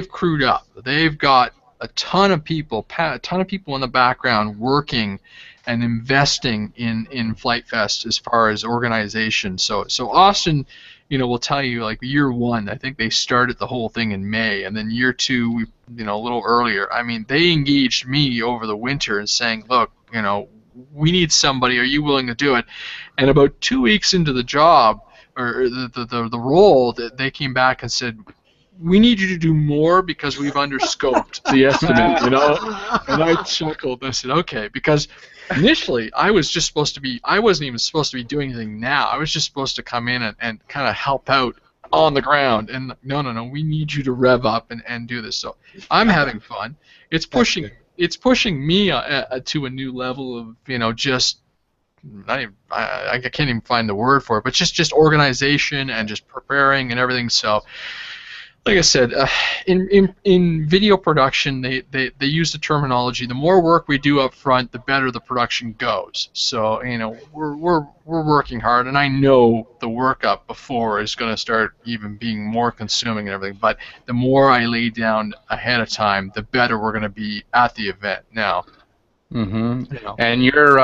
crewed up. They've got a ton of people in the background working and investing in Flight Fest as far as organization. So Austin will tell you like year one. I think they started the whole thing in May, and then year two, a little earlier. I mean, they engaged me over the winter and saying, look, we need somebody. Are you willing to do it? And about 2 weeks into the job or the role, that they came back and said, we need you to do more because we've underscoped the estimate, And I chuckled. I said, okay, because initially I wasn't even supposed to be doing anything now. I was just supposed to come in and kind of help out on the ground. And no, we need you to rev up and do this. So I'm having fun. It's pushing me to a new level of, just I can't even find the word for it, but just organization and just preparing and everything. So, like I said, in video production, they use the terminology. The more work we do up front, the better the production goes. So we're working hard, and I know the work up before is going to start even being more consuming and everything. But the more I lay down ahead of time, the better we're going to be at the event. Now. Mm-hmm. And your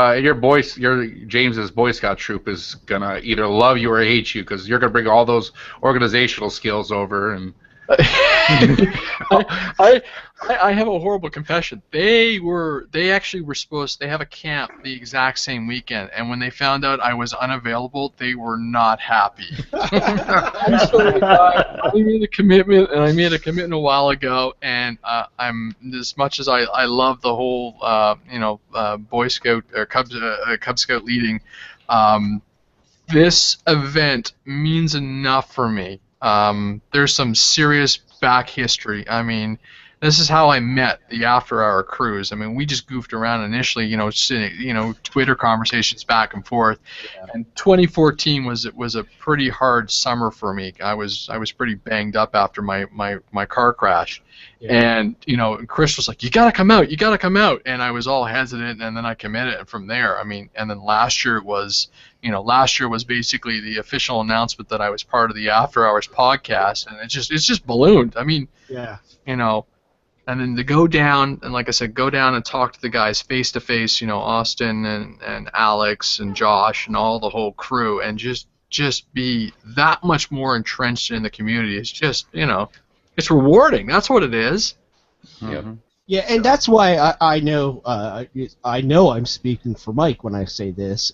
James's Boy Scout troop is gonna either love you or hate you because you're gonna bring all those organizational skills over and. I have a horrible confession. They actually were supposed. They have a camp the exact same weekend, and when they found out I was unavailable, they were not happy. I'm sorry, I made a commitment, and I made a commitment a while ago, and I'm as much as I love the whole Boy Scout or Cub Scout leading. This event means enough for me. There's some serious back history. I mean, this is how I met the after-hour crews. I mean, we just goofed around initially, Twitter conversations back and forth. Yeah. And 2014 was a pretty hard summer for me. I was pretty banged up after my car crash. Yeah. And Chris was like, you gotta come out, and I was all hesitant, and then I committed, and from there, I mean, and then last year was basically the official announcement that I was part of the After Hours podcast, and it's just ballooned. I mean, yeah, and then to go down, and like I said, go down and talk to the guys face to face, Austin and Alex and Josh and all the whole crew, and just be that much more entrenched in the community. It's just, it's rewarding. That's what it is. Mm-hmm. Yeah, and that's why I know I'm speaking for Mike when I say this.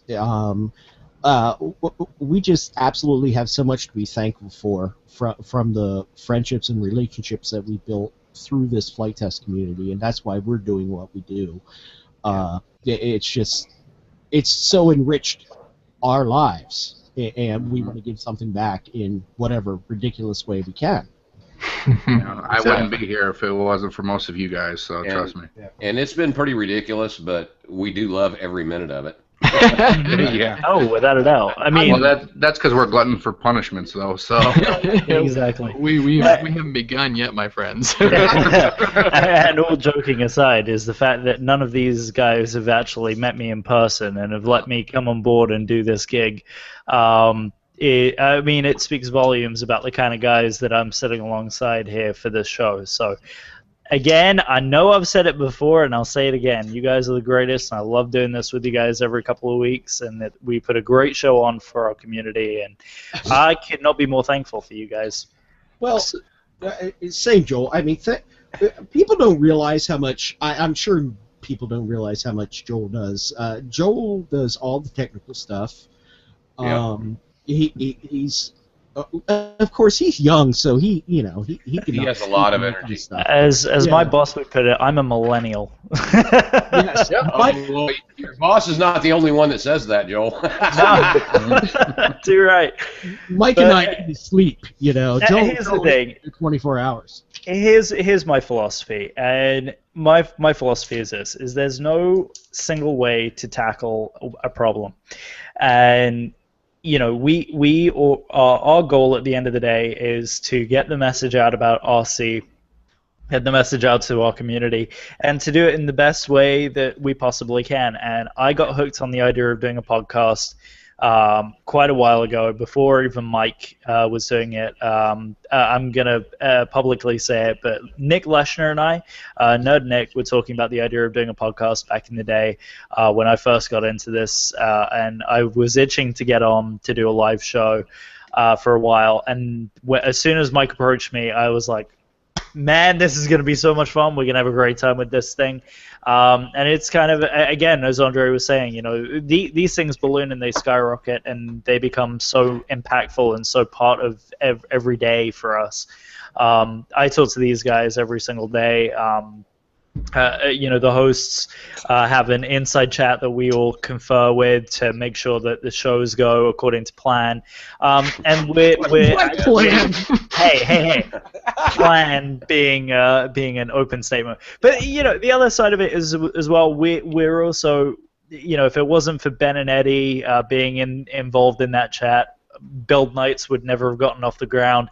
We just absolutely have so much to be thankful for from the friendships and relationships that we built through this flight test community, and that's why we're doing what we do. It's so enriched our lives, and we want to give something back in whatever ridiculous way we can. I wouldn't be here if it wasn't for most of you guys, so trust me. And it's been pretty ridiculous, but we do love every minute of it. Yeah. Oh, without a doubt. I mean, well, that's because we're glutton for punishments, though. So exactly. We haven't begun yet, my friends. And all joking aside, is the fact that none of these guys have actually met me in person and have let me come on board and do this gig. It speaks volumes about the kind of guys that I'm sitting alongside here for this show. So, again, I know I've said it before, and I'll say it again. You guys are the greatest, and I love doing this with you guys every couple of weeks, and that we put a great show on for our community, and I could not be more thankful for you guys. Well, same, Joel. I mean, people don't realize how much, I'm sure people don't realize how much Joel does. Joel does all the technical stuff. Yeah. He's of course he's young, so he has a lot of energy. As my boss would put it, I'm a millennial. Yes. Well, your boss is not the only one that says that, Joel. Too right. Mike and I need to sleep. Joel, here's the thing. 24 hours. Here's my philosophy, and my philosophy is this: is there's no single way to tackle a problem, and our goal at the end of the day is to get the message out about RC, get the message out to our community, and to do it in the best way that we possibly can. And I got hooked on the idea of doing a podcast quite a while ago, before even Mike was doing it. I'm going to publicly say it, but Nick Leshner and I, Nerd Nick, were talking about the idea of doing a podcast back in the day when I first got into this, and I was itching to get on to do a live show. for a while. And as soon as Mike approached me, I was like, man, this is going to be so much fun. We're going to have a great time with this thing. And it's kind of, again, as Andre was saying, you know, these things balloon and they skyrocket and they become so impactful and so part of every day for us. I talk to these guys every single day. You know, the hosts have an inside chat that we all confer with to make sure that the shows go according to plan. And we're plan? Hey, plan being an open statement. But you know, the other side of it is as well. We're also, you know, if it wasn't for Ben and Eddie being involved in that chat, Build Nights would never have gotten off the ground.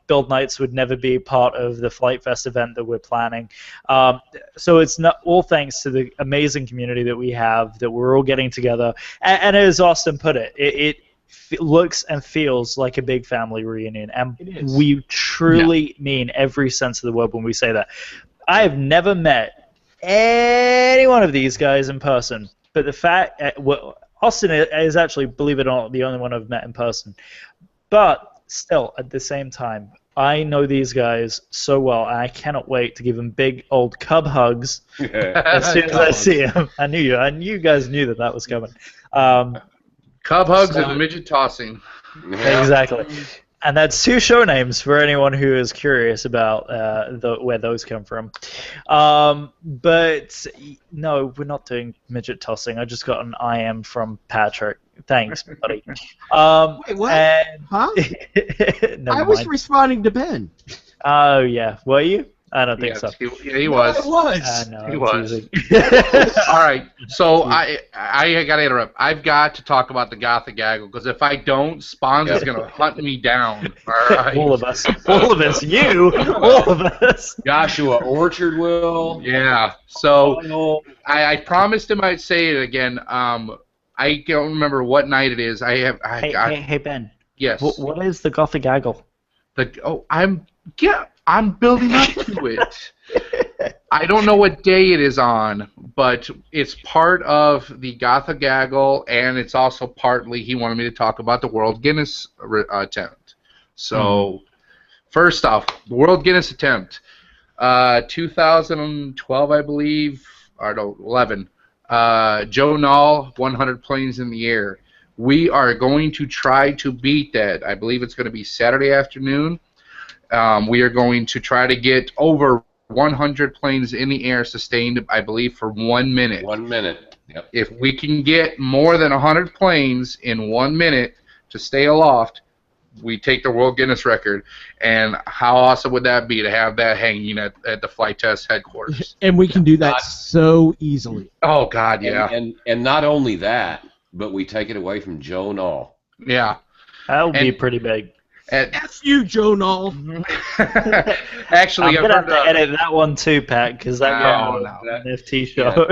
Build Nights would never be part of the Flight Fest event that we're planning. So it's not all thanks to the amazing community that we have, that we're all getting together. And as Austin put it, it looks and feels like a big family reunion. And we truly mean every sense of the word when we say that. I have never met any one of these guys in person, but the fact... Austin is actually, believe it or not, the only one I've met in person. But still, at the same time, I know these guys so well, and I cannot wait to give them big old cub hugs as soon as I see them. I knew you guys knew that was coming. Cub hugs and midget tossing. Exactly. And that's 2 show names for anyone who is curious about where those come from. But no, we're not doing midget tossing. I just got an IM from Patrick. Thanks, buddy. Wait, what? Huh? Never I was mind. responding to Ben. Oh, yeah. Were you? I don't think so. He was. I was. No, He I'm was. teasing. All right, so I got to interrupt. I've got to talk about the Gothic Gaggle, because if I don't, Spawns is going to hunt me down. All right. All of us. All of us. You. All of us. Joshua Orchard will. Yeah. So I promised him I'd say it again. I don't remember what night it is. Hey, Ben. Yes. What is the Gothic Gaggle? I'm building up to it. I don't know what day it is on, but it's part of the Gothic Gaggle, and it's also partly he wanted me to talk about the World Guinness attempt. So, first off, the World Guinness attempt, 2012, I believe, or no, 11. Joe Nall, 100 planes in the air. We are going to try to beat that. I believe it's going to be Saturday afternoon. We are going to try to get over 100 planes in the air sustained, I believe, for 1 minute. 1 minute. Yep. If we can get more than 100 planes in 1 minute to stay aloft, we take the World Guinness record. And how awesome would that be to have that hanging at the flight test headquarters? And we can do that so easily. Oh, God, yeah. And not only that, but we take it away from Joe Nall. Yeah. That would be pretty big. F you, Joe Nall. Actually, I'm gonna have to edit that one too, Pat, because that No, got an FT show.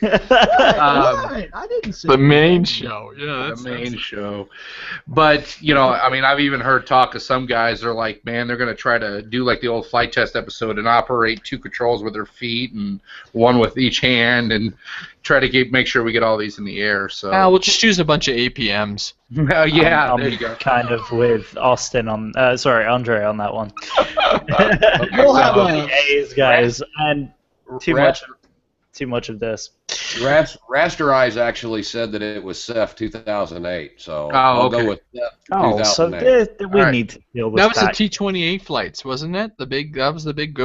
I didn't say The main show. Yeah, the main show. But, you know, I mean, I've even heard talk of some guys that are like, man, they're going to try to do like the old flight test episode and operate 2 controls with their feet and 1 with each hand and try to make sure we get all these in the air. So we'll just use a bunch of APMs. yeah, I'm there you go. kind of with Austin on, Andre on that one. We'll have The A's guys, and too much of this. Rasterize actually said that it was CEF 2008, so I'll go with CEF Oh, so 2008. we All need to deal with That was that. the T-28 flights, wasn't it? That was the big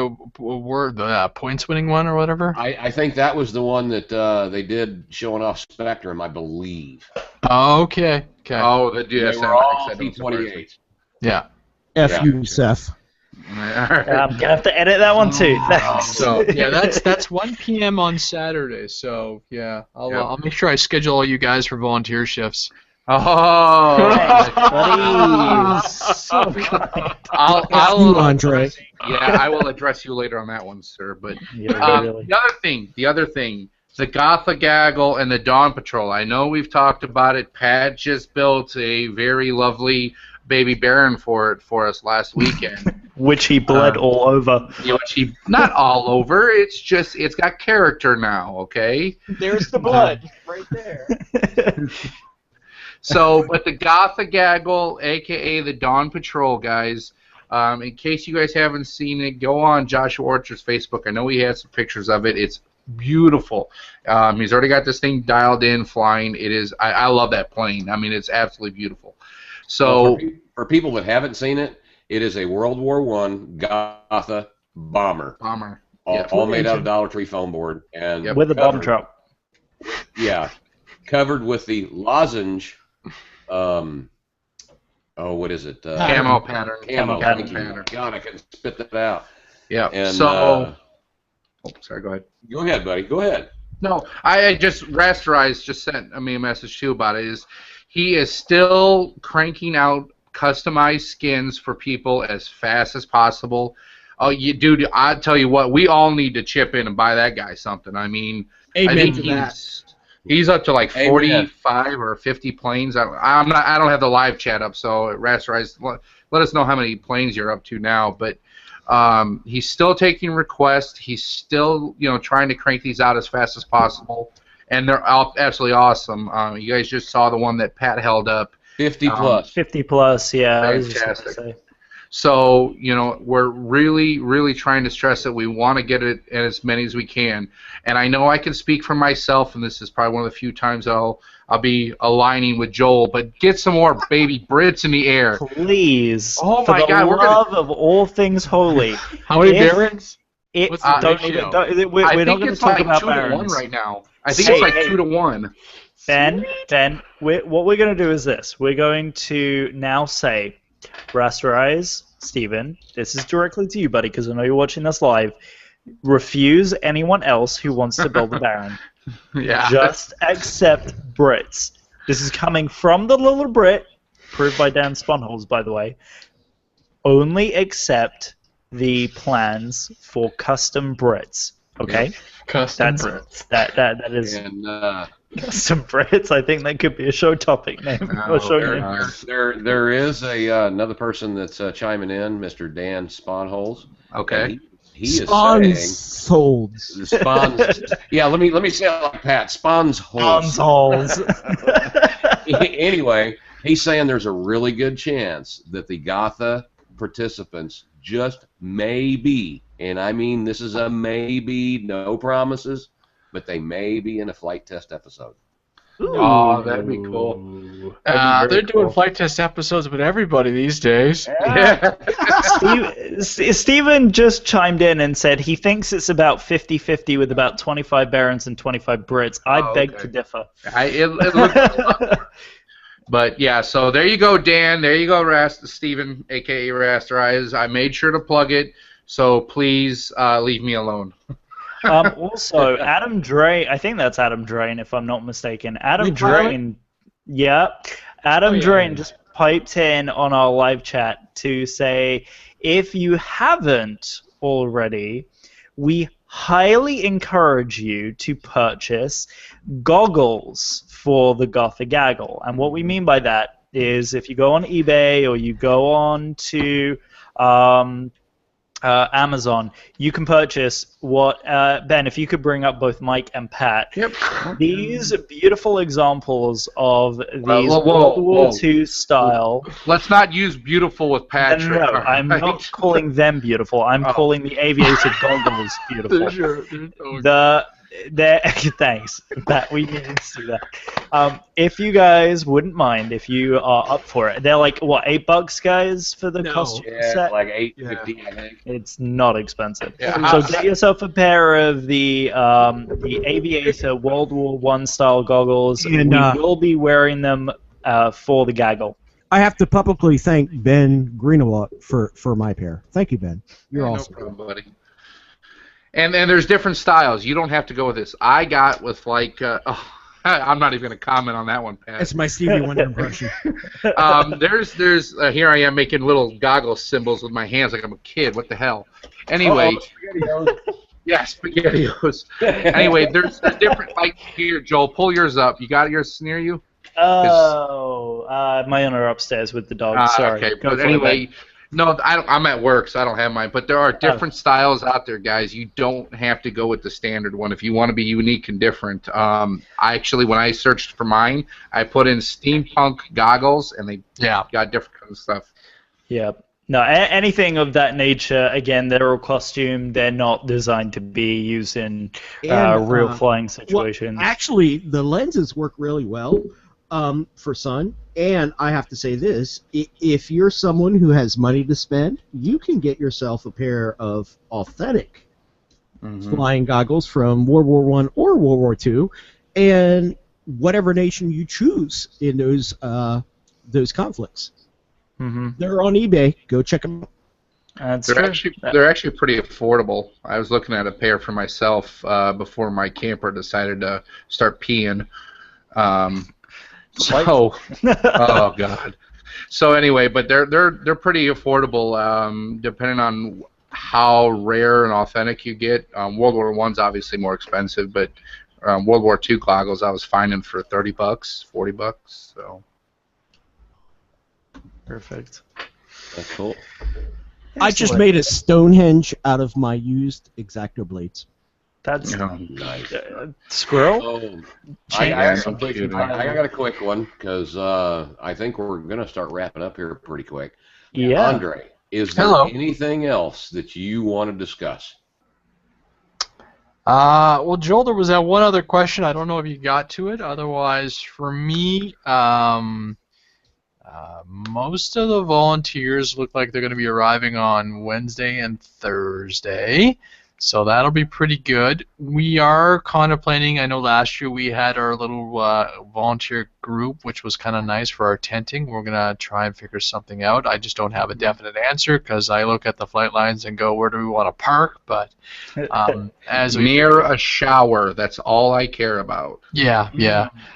points-winning one or whatever. I think that was the one that they did showing off Spectrum, I believe. Oh, okay. Oh, the They DSM. were all I said T28. Yeah. F you, Seth. I'm gonna have to edit that one too. Thanks. So yeah, that's 1 p.m. on Saturday. So yeah, I'll make sure I schedule all you guys for volunteer shifts. Oh, Buddy. So kind. I'll you, Andre. Yeah, I will address you later on that one, sir. But Yeah, really. the other thing, the Gothic Gaggle and the Dawn Patrol. I know we've talked about it. Pat just built a very lovely baby Baron for us last weekend. Which he bled all over. You know, not all over. It's just it's got character now. Okay. There's the blood right there. So, but the Gotha Gaggle, aka the Dawn Patrol, guys. In case you guys haven't seen it, go on Joshua Orchard's Facebook. I know he has some pictures of it. It's beautiful. He's already got this thing dialed in, flying. It is. I love that plane. I mean, it's absolutely beautiful. So, for people that haven't seen it, it is a World War I Gotha bomber. All made out of Dollar Tree foam board and with a bomb truck. Yeah, covered with the lozenge. What is it? Camo pattern. Camo pattern. God, I can spit that out. Yeah. And, so, sorry. Go ahead. Go ahead, buddy. Go ahead. No, I just Rasterize just sent me a message too about it. He is still cranking out customized skins for people as fast as possible. Oh, you dude! I tell you what, we all need to chip in and buy that guy something. I mean, Amen I think to that. he's up to like 45 or 50 planes. I don't have the live chat up, so Rasterize, let us know how many planes you're up to now. But he's still taking requests. He's still trying to crank these out as fast as possible, and they're absolutely awesome. You guys just saw the one that Pat held up. 50 plus. 50 plus, yeah. I was just Fantastic. gonna say. So, we're really, really trying to stress that we want to get it at as many as we can. And I know I can speak for myself, and this is probably one of the few times I'll be aligning with Joel, but get some more baby Brits in the air. Please. Oh for my the God, we're love of all things holy. How many If- Barons? It, What's the don't ratio? even, don't, we're I not think going to it's talk like about 2 to 1 Barons. right now. I think Hey, it's like hey. 2 to 1. Ben, what we're going to do is this. We're going to now say, Rasterize, Steven, this is directly to you, buddy, because I know you're watching this live. Refuse anyone else who wants to build a Baron. Yeah. Just accept Brits. This is coming from the little Brit, proved by Dan Sponholz, by the way. Only accept the plans for custom Brits. Okay? Custom That's Brits. that is And custom Brits. I think that could be a show topic name. Oh, or show very name. nice. there is another person that's chiming in, Mr. Dan Sponholz. Okay. And he is saying Sponsolds. Spons. Yeah, let me say it like Pat. Sponholz. Anyway, he's saying there's a really good chance that the Gotha participants just maybe, and I mean this is a maybe, no promises, but they may be in a flight test episode. Oh, that'd be cool. They're doing flight test episodes with everybody these days. Yeah. Steven just chimed in and said he thinks it's about 50-50 with about 25 Barons and 25 Brits. I beg to differ. It looks But yeah, so there you go, Dan. There you go, Steven, aka Rasterize. I made sure to plug it, so please leave me alone. Also, Adam Drain, I think that's Adam Drain, if I'm not mistaken. Adam Drain, Adam Drain just piped in on our live chat to say, if you haven't already, we highly encourage you to purchase goggles for the Gotha Gaggle. And what we mean by that is if you go on eBay or you go on to Amazon, you can purchase what, Ben, if you could bring up both Mike and Pat, these beautiful examples of these World War II style. Let's not use beautiful with Patrick. No, I'm not calling them beautiful. I'm calling the aviator goggles beautiful. Thanks. That we needed to see that. If you guys wouldn't mind, if you are up for it, they're like what, $8, guys, for the costume set? Like $8.50, I think. It's not expensive. Yeah. So get yourself a pair of the Aviator World War I style goggles. And, we will be wearing them for the gaggle. I have to publicly thank Ben Greenaway for my pair. Thank you, Ben. You're awesome. No problem, buddy. And there's different styles. You don't have to go with this. I got with like, I'm not even going to comment on that one, Pat. That's my Stevie Wonder impression. There's here I am making little goggle symbols with my hands like I'm a kid. What the hell? Anyway. Yeah, SpaghettiOs. Anyway, there's different, like here, Joel, pull yours up. You got yours near you? Oh, my owner upstairs with the dog. Sorry. Okay, Go but for it, anyway, No, I'm at work, so I don't have mine. But there are different styles out there, guys. You don't have to go with the standard one if you want to be unique and different. I actually, when I searched for mine, I put in steampunk goggles, and they got different kind of stuff. Yeah. No, anything of that nature, again, they're all costume. They're not designed to be used in real flying situations. Well, actually, the lenses work really well for sun. And I have to say this, if you're someone who has money to spend, you can get yourself a pair of authentic flying goggles from World War I or World War II, and whatever nation you choose in those conflicts. They're on eBay. Go check them out. They're actually pretty affordable. I was looking at a pair for myself before my camper decided to start peeing. Oh God. So anyway, but they're pretty affordable, depending on how rare and authentic you get. World War I's obviously more expensive, but World War II goggles I was finding for $30, $40. So. Perfect. That's cool. I just made a Stonehenge out of my used X-Acto blades. That's nice. Squirrel? I got a quick one because I think we're going to start wrapping up here pretty quick. Yeah. Andre, is there anything else that you want to discuss? Well, Joel, there was that one other question. I don't know if you got to it. Otherwise, for me, most of the volunteers look like they're going to be arriving on Wednesday and Thursday. So that'll be pretty good. We are contemplating, I know last year we had our little volunteer group, which was kind of nice for our tenting. We're going to try and figure something out. I just don't have a definite answer because I look at the flight lines and go, where do we want to park? But as near a shower, that's all I care about. Yeah.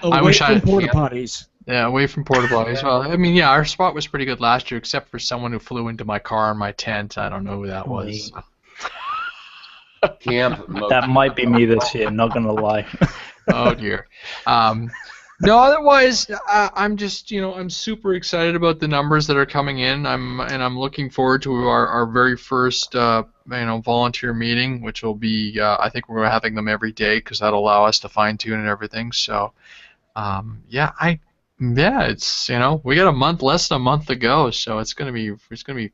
Away from porta potties. Yeah, away from porta potties. Well, I mean, yeah, our spot was pretty good last year, except for someone who flew into my car in my tent. I don't know who that was. That might be me this year, not gonna lie. Oh dear. No, otherwise, I'm just, I'm super excited about the numbers that are coming in. I'm looking forward to our very first, volunteer meeting, which will be, I think we're having them every day because that'll allow us to fine tune and everything. So, it's we got less than a month to go, so it's gonna be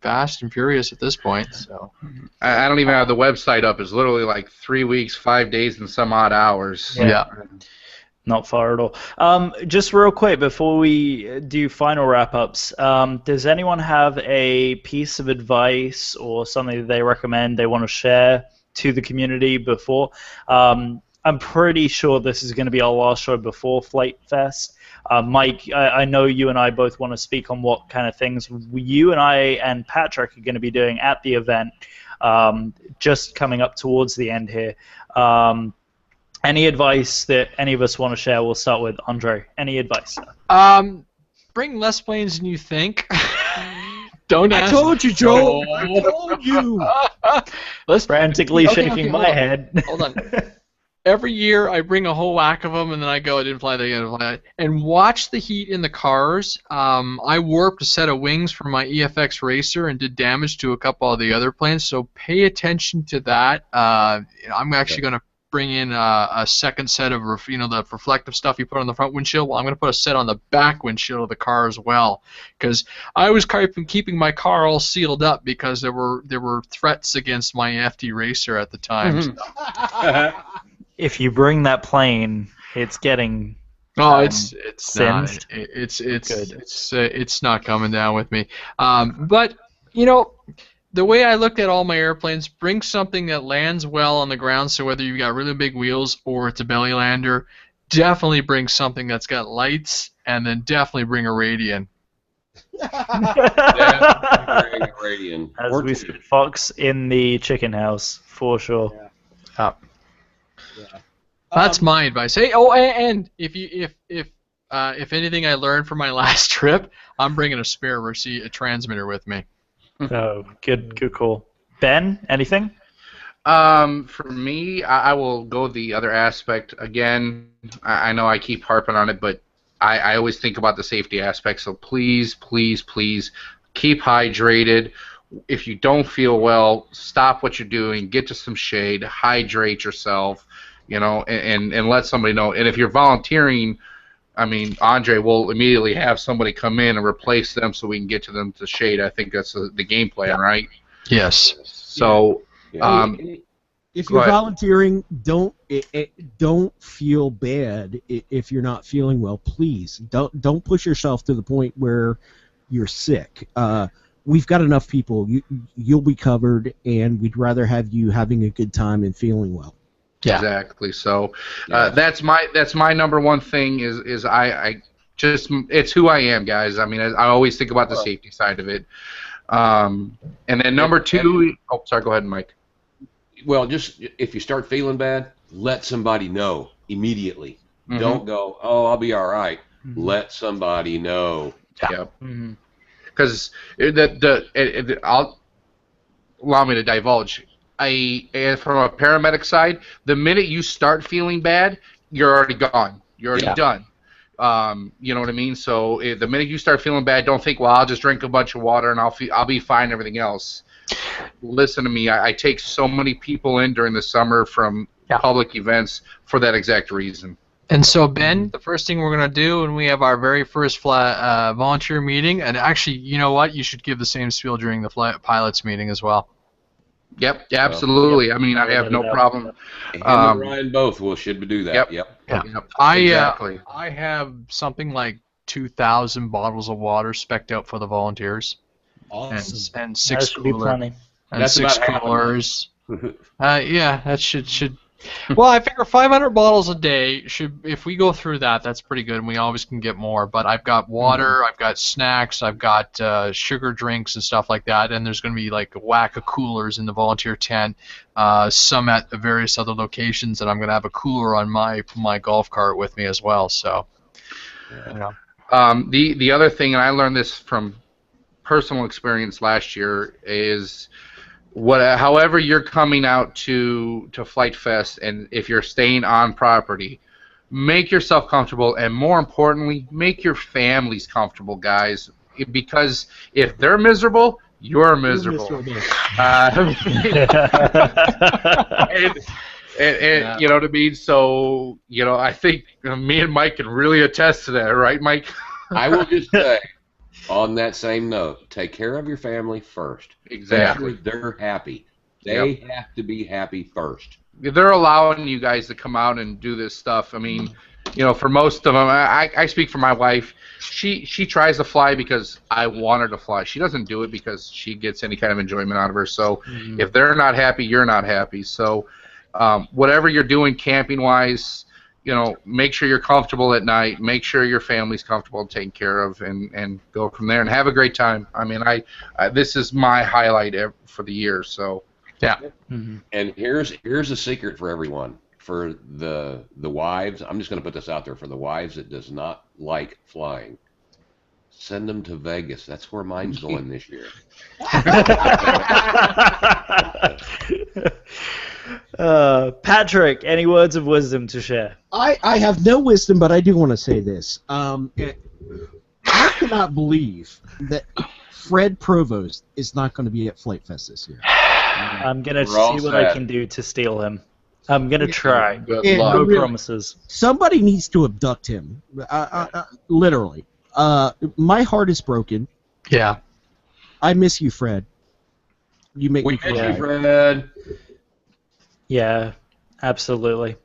fast and furious at this point. So I don't even have the website up. It's literally like 3 weeks, 5 days, and some odd hours. Yeah. Not far at all. Just real quick before we do final wrap-ups, does anyone have a piece of advice or something that they recommend they want to share to the community before? I'm pretty sure this is going to be our last show before Flight Fest. Mike, I know you and I both want to speak on what kind of things you and I and Patrick are going to be doing at the event, just coming up towards the end here. Any advice that any of us want to share? We'll start with Andre. Any advice? Bring less planes than you think. Don't ask. I told you, Joe. I told you. Frantically shaking my head. Hold on. Every year I bring a whole whack of them, and then I go, I didn't fly that. And watch the heat in the cars. I warped a set of wings from my EFX Racer and did damage to a couple of the other planes, so pay attention to that. I'm actually going to bring in a second set of the reflective stuff you put on the front windshield. Well, I'm going to put a set on the back windshield of the car as well, because I was keeping my car all sealed up because there were threats against my FD Racer at the time. If you bring that plane, it's getting it's singed. It's not coming down with me. But the way I looked at all my airplanes, bring something that lands well on the ground. So whether you've got really big wheels or it's a belly lander, definitely bring something that's got lights, and then definitely bring a Radian. Definitely bring a Radian. As we said, Fox in the chicken house for sure. Yeah. That's my advice. Hey, and if anything I learned from my last trip, I'm bringing a spare transmitter with me. Oh, good call. Ben, anything? For me, I will go the other aspect again. I know I keep harping on it, but I always think about the safety aspect. So please, please, please keep hydrated. if you don't feel well, stop what you're doing, get to some shade, hydrate yourself, and let somebody know. And if you're volunteering, I mean, Andre will immediately have somebody come in and replace them so we can get to them to shade. I think that's the game plan, right? Yes. So, if Go you're ahead. volunteering, don't feel bad if you're not feeling well. Please don't push yourself to the point where you're sick. We've got enough people. You'll be covered, and we'd rather have you having a good time and feeling well. Yeah. Exactly. So that's my number one thing is I just it's who I am, guys. I mean, I always think about the safety side of it. And then number two. Oh, sorry. Go ahead, Mike. Well, just if you start feeling bad, let somebody know immediately. Mhm. Don't go, oh, I'll be all right. Let somebody know. Yep. Because I'll allow me to divulge. From a paramedic side, the minute you start feeling bad, you're already gone. You're already done. You know what I mean? So the minute you start feeling bad, don't think, well, I'll just drink a bunch of water and I'll be fine. Everything else. Listen to me. I take so many people in during the summer from public events for that exact reason. And so, Ben, the first thing we're going to do when we have our very first volunteer meeting, and actually, you know what? You should give the same spiel during the pilots meeting as well. Yep, absolutely. I mean, I have no problem. Him and Ryan both should do that. Yep. Exactly. I have something like 2,000 bottles of water specced out for the volunteers. Awesome. And That six should be plenty. and That's 6 about half of coolers. Yeah, that should. Well, I figure 500 bottles a day should. If we go through that, that's pretty good, and we always can get more. But I've got water, I've got snacks, I've got sugar drinks and stuff like that, and there's going to be like a whack of coolers in the volunteer tent. Some at various other locations, and I'm going to have a cooler on my golf cart with me as well. So, the other thing, and I learned this from personal experience last year, is however you're coming out to Flight Fest, and if you're staying on property, make yourself comfortable, and more importantly, make your families comfortable, guys. Because if they're miserable, you're miserable. And you know what I mean? So, I think me and Mike can really attest to that, right, Mike? I will just say, on that same note, take care of your family first. Exactly. They're happy. They have to be happy first. They're allowing you guys to come out and do this stuff. I mean, for most of them, I speak for my wife. She tries to fly because I want her to fly. She doesn't do it because she gets any kind of enjoyment out of her. So if they're not happy, you're not happy. So whatever you're doing camping-wise, make sure you're comfortable at night. Make sure your family's comfortable and taken care of, and go from there and have a great time. I mean, this is my highlight for the year. So, yeah. And here's a secret for everyone. For the wives, I'm just going to put this out there. For the wives that does not like flying, send them to Vegas. That's where mine's going this year. Patrick, any words of wisdom to share? I have no wisdom, but I do want to say this. I cannot believe that Fred Provost is not going to be at Flight Fest this year. I'm going to see We're all what I set. can do to steal him. I'm going to try. good Yeah, luck. No really. promises. Somebody needs to abduct him. Literally. My heart is broken. Yeah. I miss you, Fred. You make We me miss cry. you, Fred. Yeah, absolutely.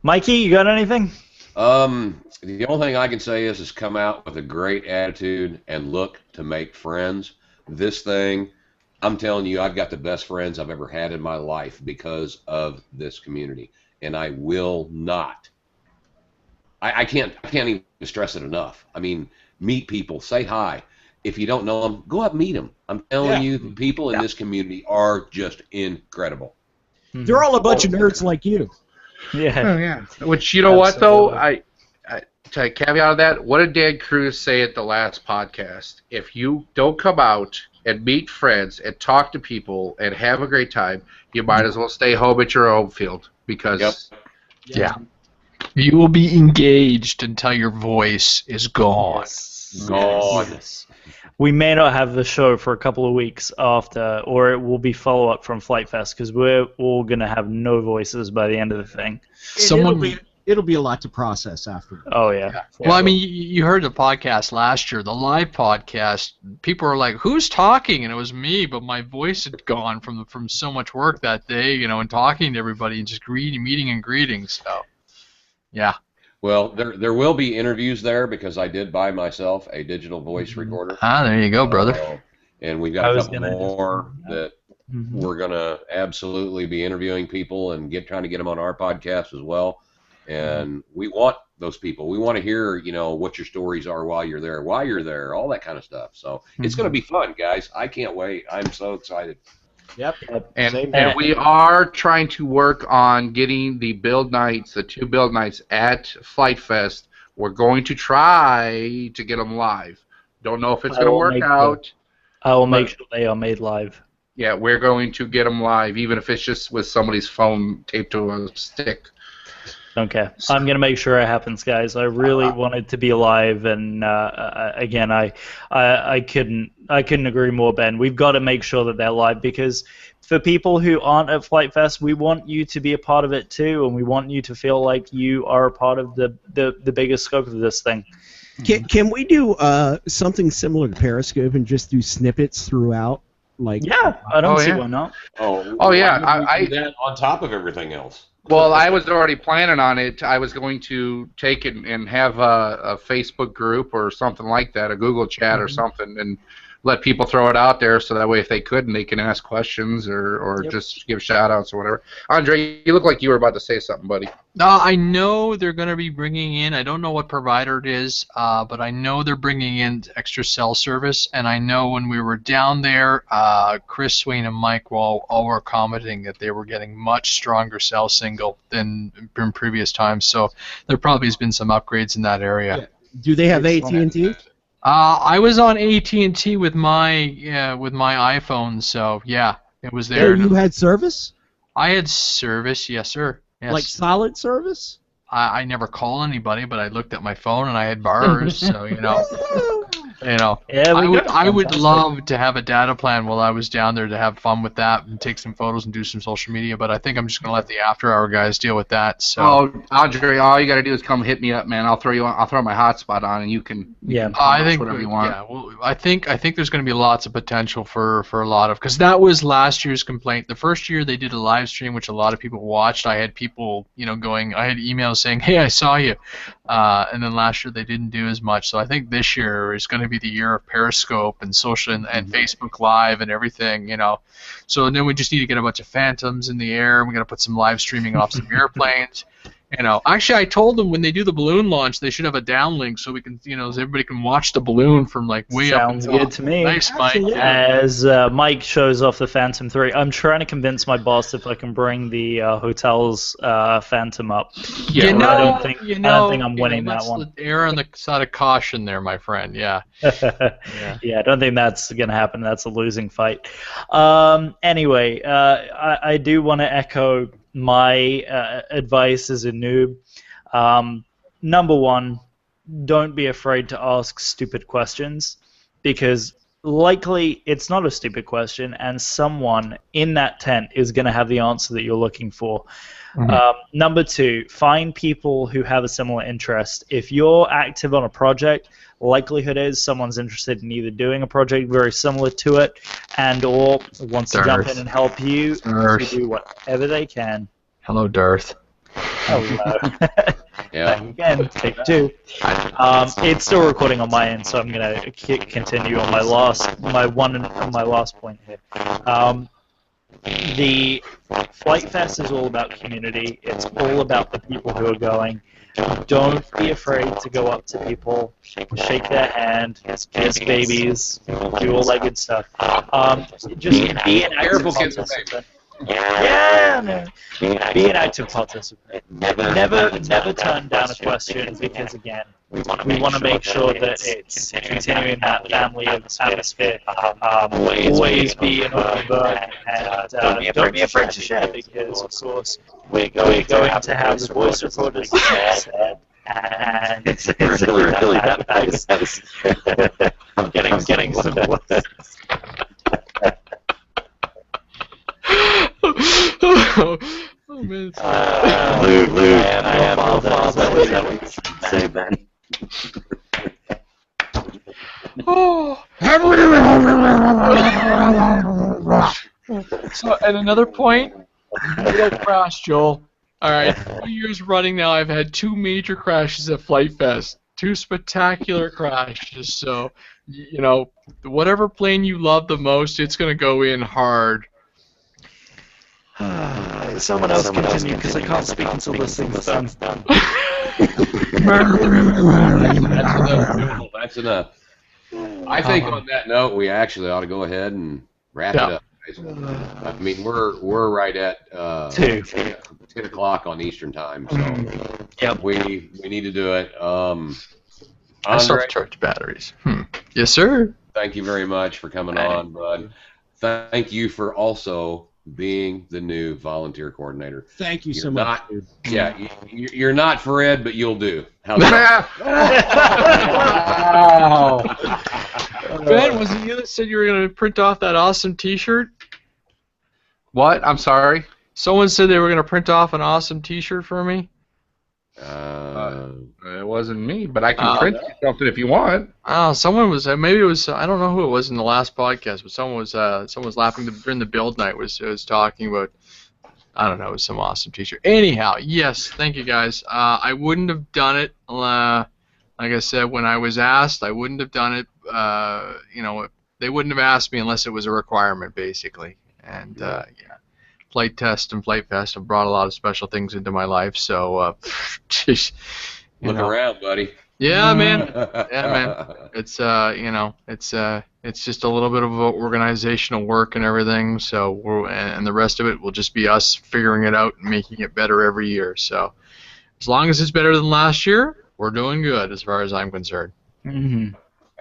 Mikey, you got anything? The only thing I can say is come out with a great attitude and look to make friends. This thing, I'm telling you, I've got the best friends I've ever had in my life because of this community, and I will not. I can't even stress it enough. I mean, meet people, say hi. If you don't know them, go up and meet them. I'm telling you, the people in this community are just incredible. They're all a bunch of nerds like you. Yeah. Oh, yeah. Which, you know what, though? Absolutely. To caveat of that, what did Dan Cruz say at the last podcast? If you don't come out and meet friends and talk to people and have a great time, you might as well stay home at your home field because Yeah. You will be engaged until your voice is gone. Gone. Yes. We may not have the show for a couple of weeks after, or it will be follow-up from Flight Fest, because we're all going to have no voices by the end of the thing. It'll be a lot to process after. Oh, yeah. Well, I mean, you heard the podcast last year, the live podcast. People were like, "Who's talking?" And it was me, but my voice had gone from so much work that day, and talking to everybody and just meeting and greeting. So, yeah. Well, there will be interviews there because I did buy myself a digital voice recorder. Ah, there you go, brother. And we've got a couple more that we're going to absolutely be interviewing people and trying to get them on our podcast as well. And we want those people. We want to hear, what your stories are while you're there, all that kind of stuff. So it's going to be fun, guys. I can't wait. I'm so excited. Yep. And we are trying to work on getting the build nights, the 2 build nights at Flight Fest. We're going to try to get them live. Don't know if it's going to work out. I will make sure they are made live. Yeah, we're going to get them live, even if it's just with somebody's phone taped to a stick. Okay, I'm gonna make sure it happens, guys. I really wanted to be alive, and again, I couldn't agree more, Ben. We've got to make sure that they're live, because for people who aren't at Flight Fest, we want you to be a part of it too, and we want you to feel like you are a part of the bigger scope of this thing. Can we do something similar to Periscope and just do snippets throughout? Yeah, I don't see why not. Oh yeah, I do that on top of everything else. Well, I was already planning on it. I was going to take it and have a Facebook group or something like that, a Google chat or something, and let people throw it out there so that way if they couldn't, they can ask questions or just give shout-outs or whatever. Andre, you look like you were about to say something, buddy. I know they're going to be bringing in, I don't know what provider it is, but I know they're bringing in extra cell service, and I know when we were down there, Chris, Swain, and Mike all were commenting that they were getting much stronger cell signal than in previous times, so there probably has been some upgrades in that area. Yeah. Do they have AT&T? I was on AT&T with my iPhone, so yeah, it was there. Oh, you had service? I had service, yes, sir. Yes. Like solid service? I never call anybody, but I looked at my phone and I had bars, so Yeah, I would love to have a data plan while I was down there to have fun with that and take some photos and do some social media, but I think I'm just gonna let the after-hour guys deal with that. So. Oh, Andre, all you gotta do is come hit me up, man. I'll throw my hotspot on, and you can. I think whatever you want. Yeah, well, I think there's gonna be lots of potential for a lot of, because that was last year's complaint. The first year they did a live stream, which a lot of people watched. I had people, going. I had emails saying, "Hey, I saw you," and then last year they didn't do as much. So I think this year is going to be the year of Periscope and social and Facebook Live and everything, So then we just need to get a bunch of phantoms in the air. We got to put some live streaming off some airplanes. Actually, I told them when they do the balloon launch, they should have a downlink so we can, so everybody can watch the balloon from way Sounds up. Sounds good to me. Nice, Mike. As Mike shows off the Phantom 3, I'm trying to convince my boss if I can bring the hotel's Phantom up. Yeah, I don't think I'm winning that one. Err on the side of caution there, my friend. Yeah. Yeah, I don't think that's going to happen. That's a losing fight. Anyway, I do want to echo my advice as a noob. Number one, don't be afraid to ask stupid questions, because likely it's not a stupid question and someone in that tent is going to have the answer that you're looking for. Number two, find people who have a similar interest. If you're active on a project, likelihood is someone's interested in either doing a project very similar to it and or wants to jump in and help you to do whatever they can. Hello, Darth. Hello. Yeah. Back again, take two. It's still recording on my end, so I'm going to continue on my last point here. The Flight Fest is all about community. It's all about the people who are going. Don't be afraid to go up to people, shake their hand, kiss babies, do all that good stuff. Just be an active participant. Yeah, be an active participant. Never turn down a question, because again, we want to make sure that it's continuing that family of atmosphere. Always be an open book, and don't be afraid to share, because of course we're going to have the voice recorders And it's really that nice. I'm getting some looks. Oh, man. Luke, man, I apologize. That was say, Ben. Oh. So, at another point, real crash, Joel. All right, 2 years running now, I've had 2 major crashes at Flight Fest. 2 spectacular crashes. So, you know, whatever plane you love the most, it's gonna go in hard. Someone else continue because I can't speak until this thing's done. That's enough. I think on that note, we actually ought to go ahead and wrap it up. I mean, we're right at 10 o'clock on Eastern time, so Yep. we need to do it. I Andre, self-charge batteries. Yes, sir. thank you very much for coming on, bud. Thank you for also being the new volunteer coordinator. Thank you so You're much. not- Dude. Yeah, you're not Fred, but you'll do. How's that? Wow. Ben, was it you that said you were gonna print off that awesome T-shirt? What? I'm sorry. Someone said they were gonna print off an awesome T-shirt for me. It wasn't me, but I can print you something if you want. Oh, someone was. Maybe it was. I don't know who it was in the last podcast, but someone was laughing during the build night. Was talking about. I don't know. It was some awesome T-shirt. Anyhow, yes. Thank you guys. I wouldn't have done it. Like I said, when I was asked, I wouldn't have done it. You know, they wouldn't have asked me unless it was a requirement, basically. And yeah, Flight Test and Flight Fest have brought a lot of special things into my life. So, just, Look around, buddy. yeah, man. Yeah, man. It's you know, it's just a little bit of organizational work and everything. So and the rest of it will just be us figuring it out and making it better every year. So as long as it's better than last year, we're doing good as far as I'm concerned. Mm-hmm.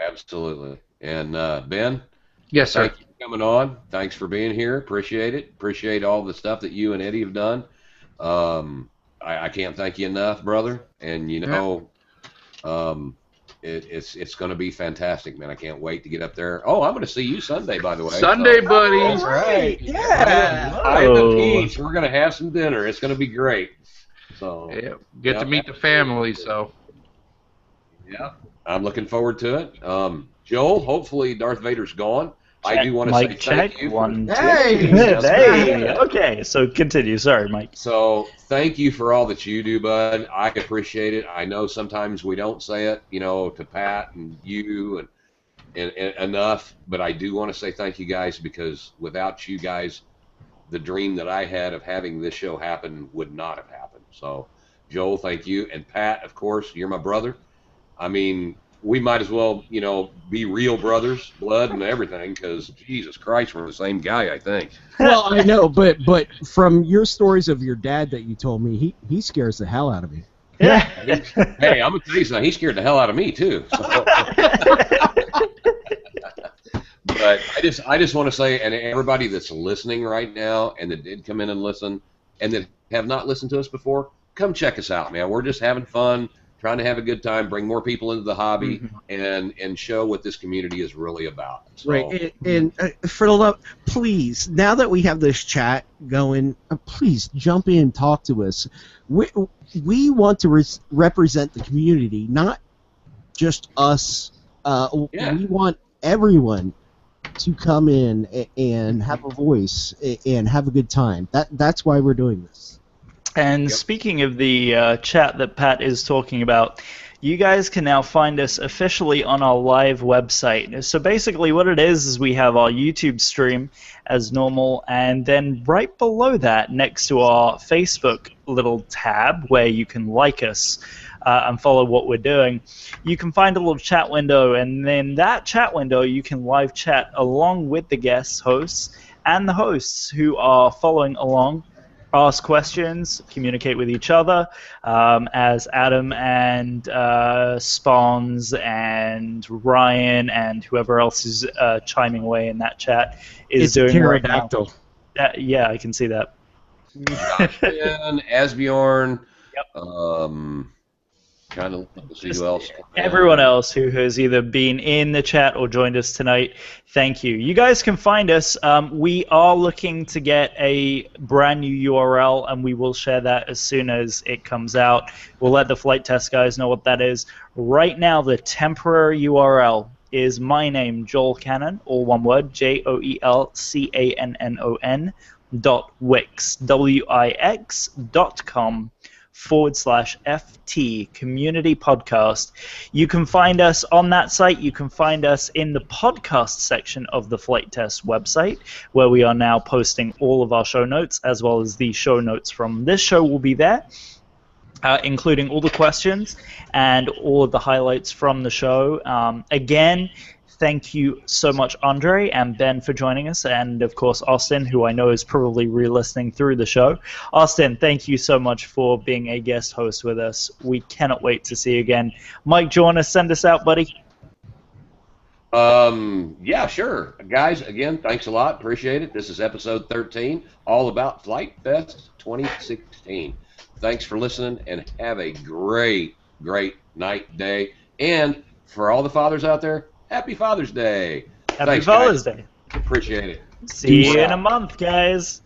Absolutely. And Ben, Yes, sir. thank you for coming on. Thanks for being here. Appreciate it. Appreciate all the stuff that you and Eddie have done. I can't thank you enough, brother. And you know, it's going to be fantastic, man. I can't wait to get up there. Oh, I'm going to see you Sunday, by the way. Sunday, So, buddy. That's right. Yeah. I and the Peach, we're going to have some dinner. It's going to be great. So Yeah, get to meet the family, so. yeah, I'm looking forward to it. Joel, hopefully Darth Vader's gone. I do want to say Mike, thank check. you. 1, 2. Hey! Hey! Okay, so continue. Sorry, Mike. So thank you for all that you do, bud. I appreciate it. I know sometimes we don't say it, you know, to Pat and you and enough, but I do want to say thank you guys, because without you guys, the dream that I had of having this show happen would not have happened. So Joel, thank you. And Pat, of course, you're my brother. I mean, we might as well, you know, be real brothers, blood and everything, because Jesus Christ, we're the same guy, I think. Well, I know, but from your stories of your dad that you told me, he scares the hell out of me. Yeah. Hey, I'm gonna tell you something. He scared the hell out of me too. So. But I just want to say, and everybody that's listening right now, and that did come in and listen, and that have not listened to us before, come check us out, man. We're just having fun, trying to have a good time, bring more people into the hobby, and show what this community is really about. So, Right, and for the love, please, now that we have this chat going, please jump in and talk to us. We want to represent the community, not just us. We want everyone to come in and have a voice and have a good time. That's why we're doing this. And speaking of the chat that Pat is talking about, you guys can now find us officially on our live website. So basically what it is we have our YouTube stream as normal, and then right below that, next to our Facebook little tab where you can like us and follow what we're doing, you can find a little chat window, and then that chat window you can live chat along with the guest hosts and the hosts who are following along. Ask questions, communicate with each other, as Adam and Spawns and Ryan and whoever else is chiming away in that chat is It's doing right now. pterodactyl. Yeah, I can see that. Josh, Asbjorn, Kind of see who else. Everyone else who has either been in the chat or joined us tonight, thank you. You guys can find us. We are looking to get a brand new URL, and we will share that as soon as it comes out. We'll let the flight test guys know what that is. Right now, the temporary URL is my name, Joel Cannon, all one word, JOELCANNON, .wix, wix.com/FT Community Podcast. You can find us on that site. You can find us in the podcast section of the Flight Test website, where we are now posting all of our show notes, as well as the show notes from this show will be there, including all the questions and all of the highlights from the show. Again, thank you so much, Andre and Ben, for joining us, and of course Austin, who I know is probably re-listening through the show. Austin, thank you so much for being a guest host with us. We cannot wait to see you again. Mike, do you want to send us out, buddy? Yeah, sure. Guys, again, thanks a lot. Appreciate it. This is episode 13, all about Flight Fest 2016. Thanks for listening, and have a great, great night, day. And for all the fathers out there, Happy Father's Day. Happy Father's Day. Appreciate it. See you in a month, guys.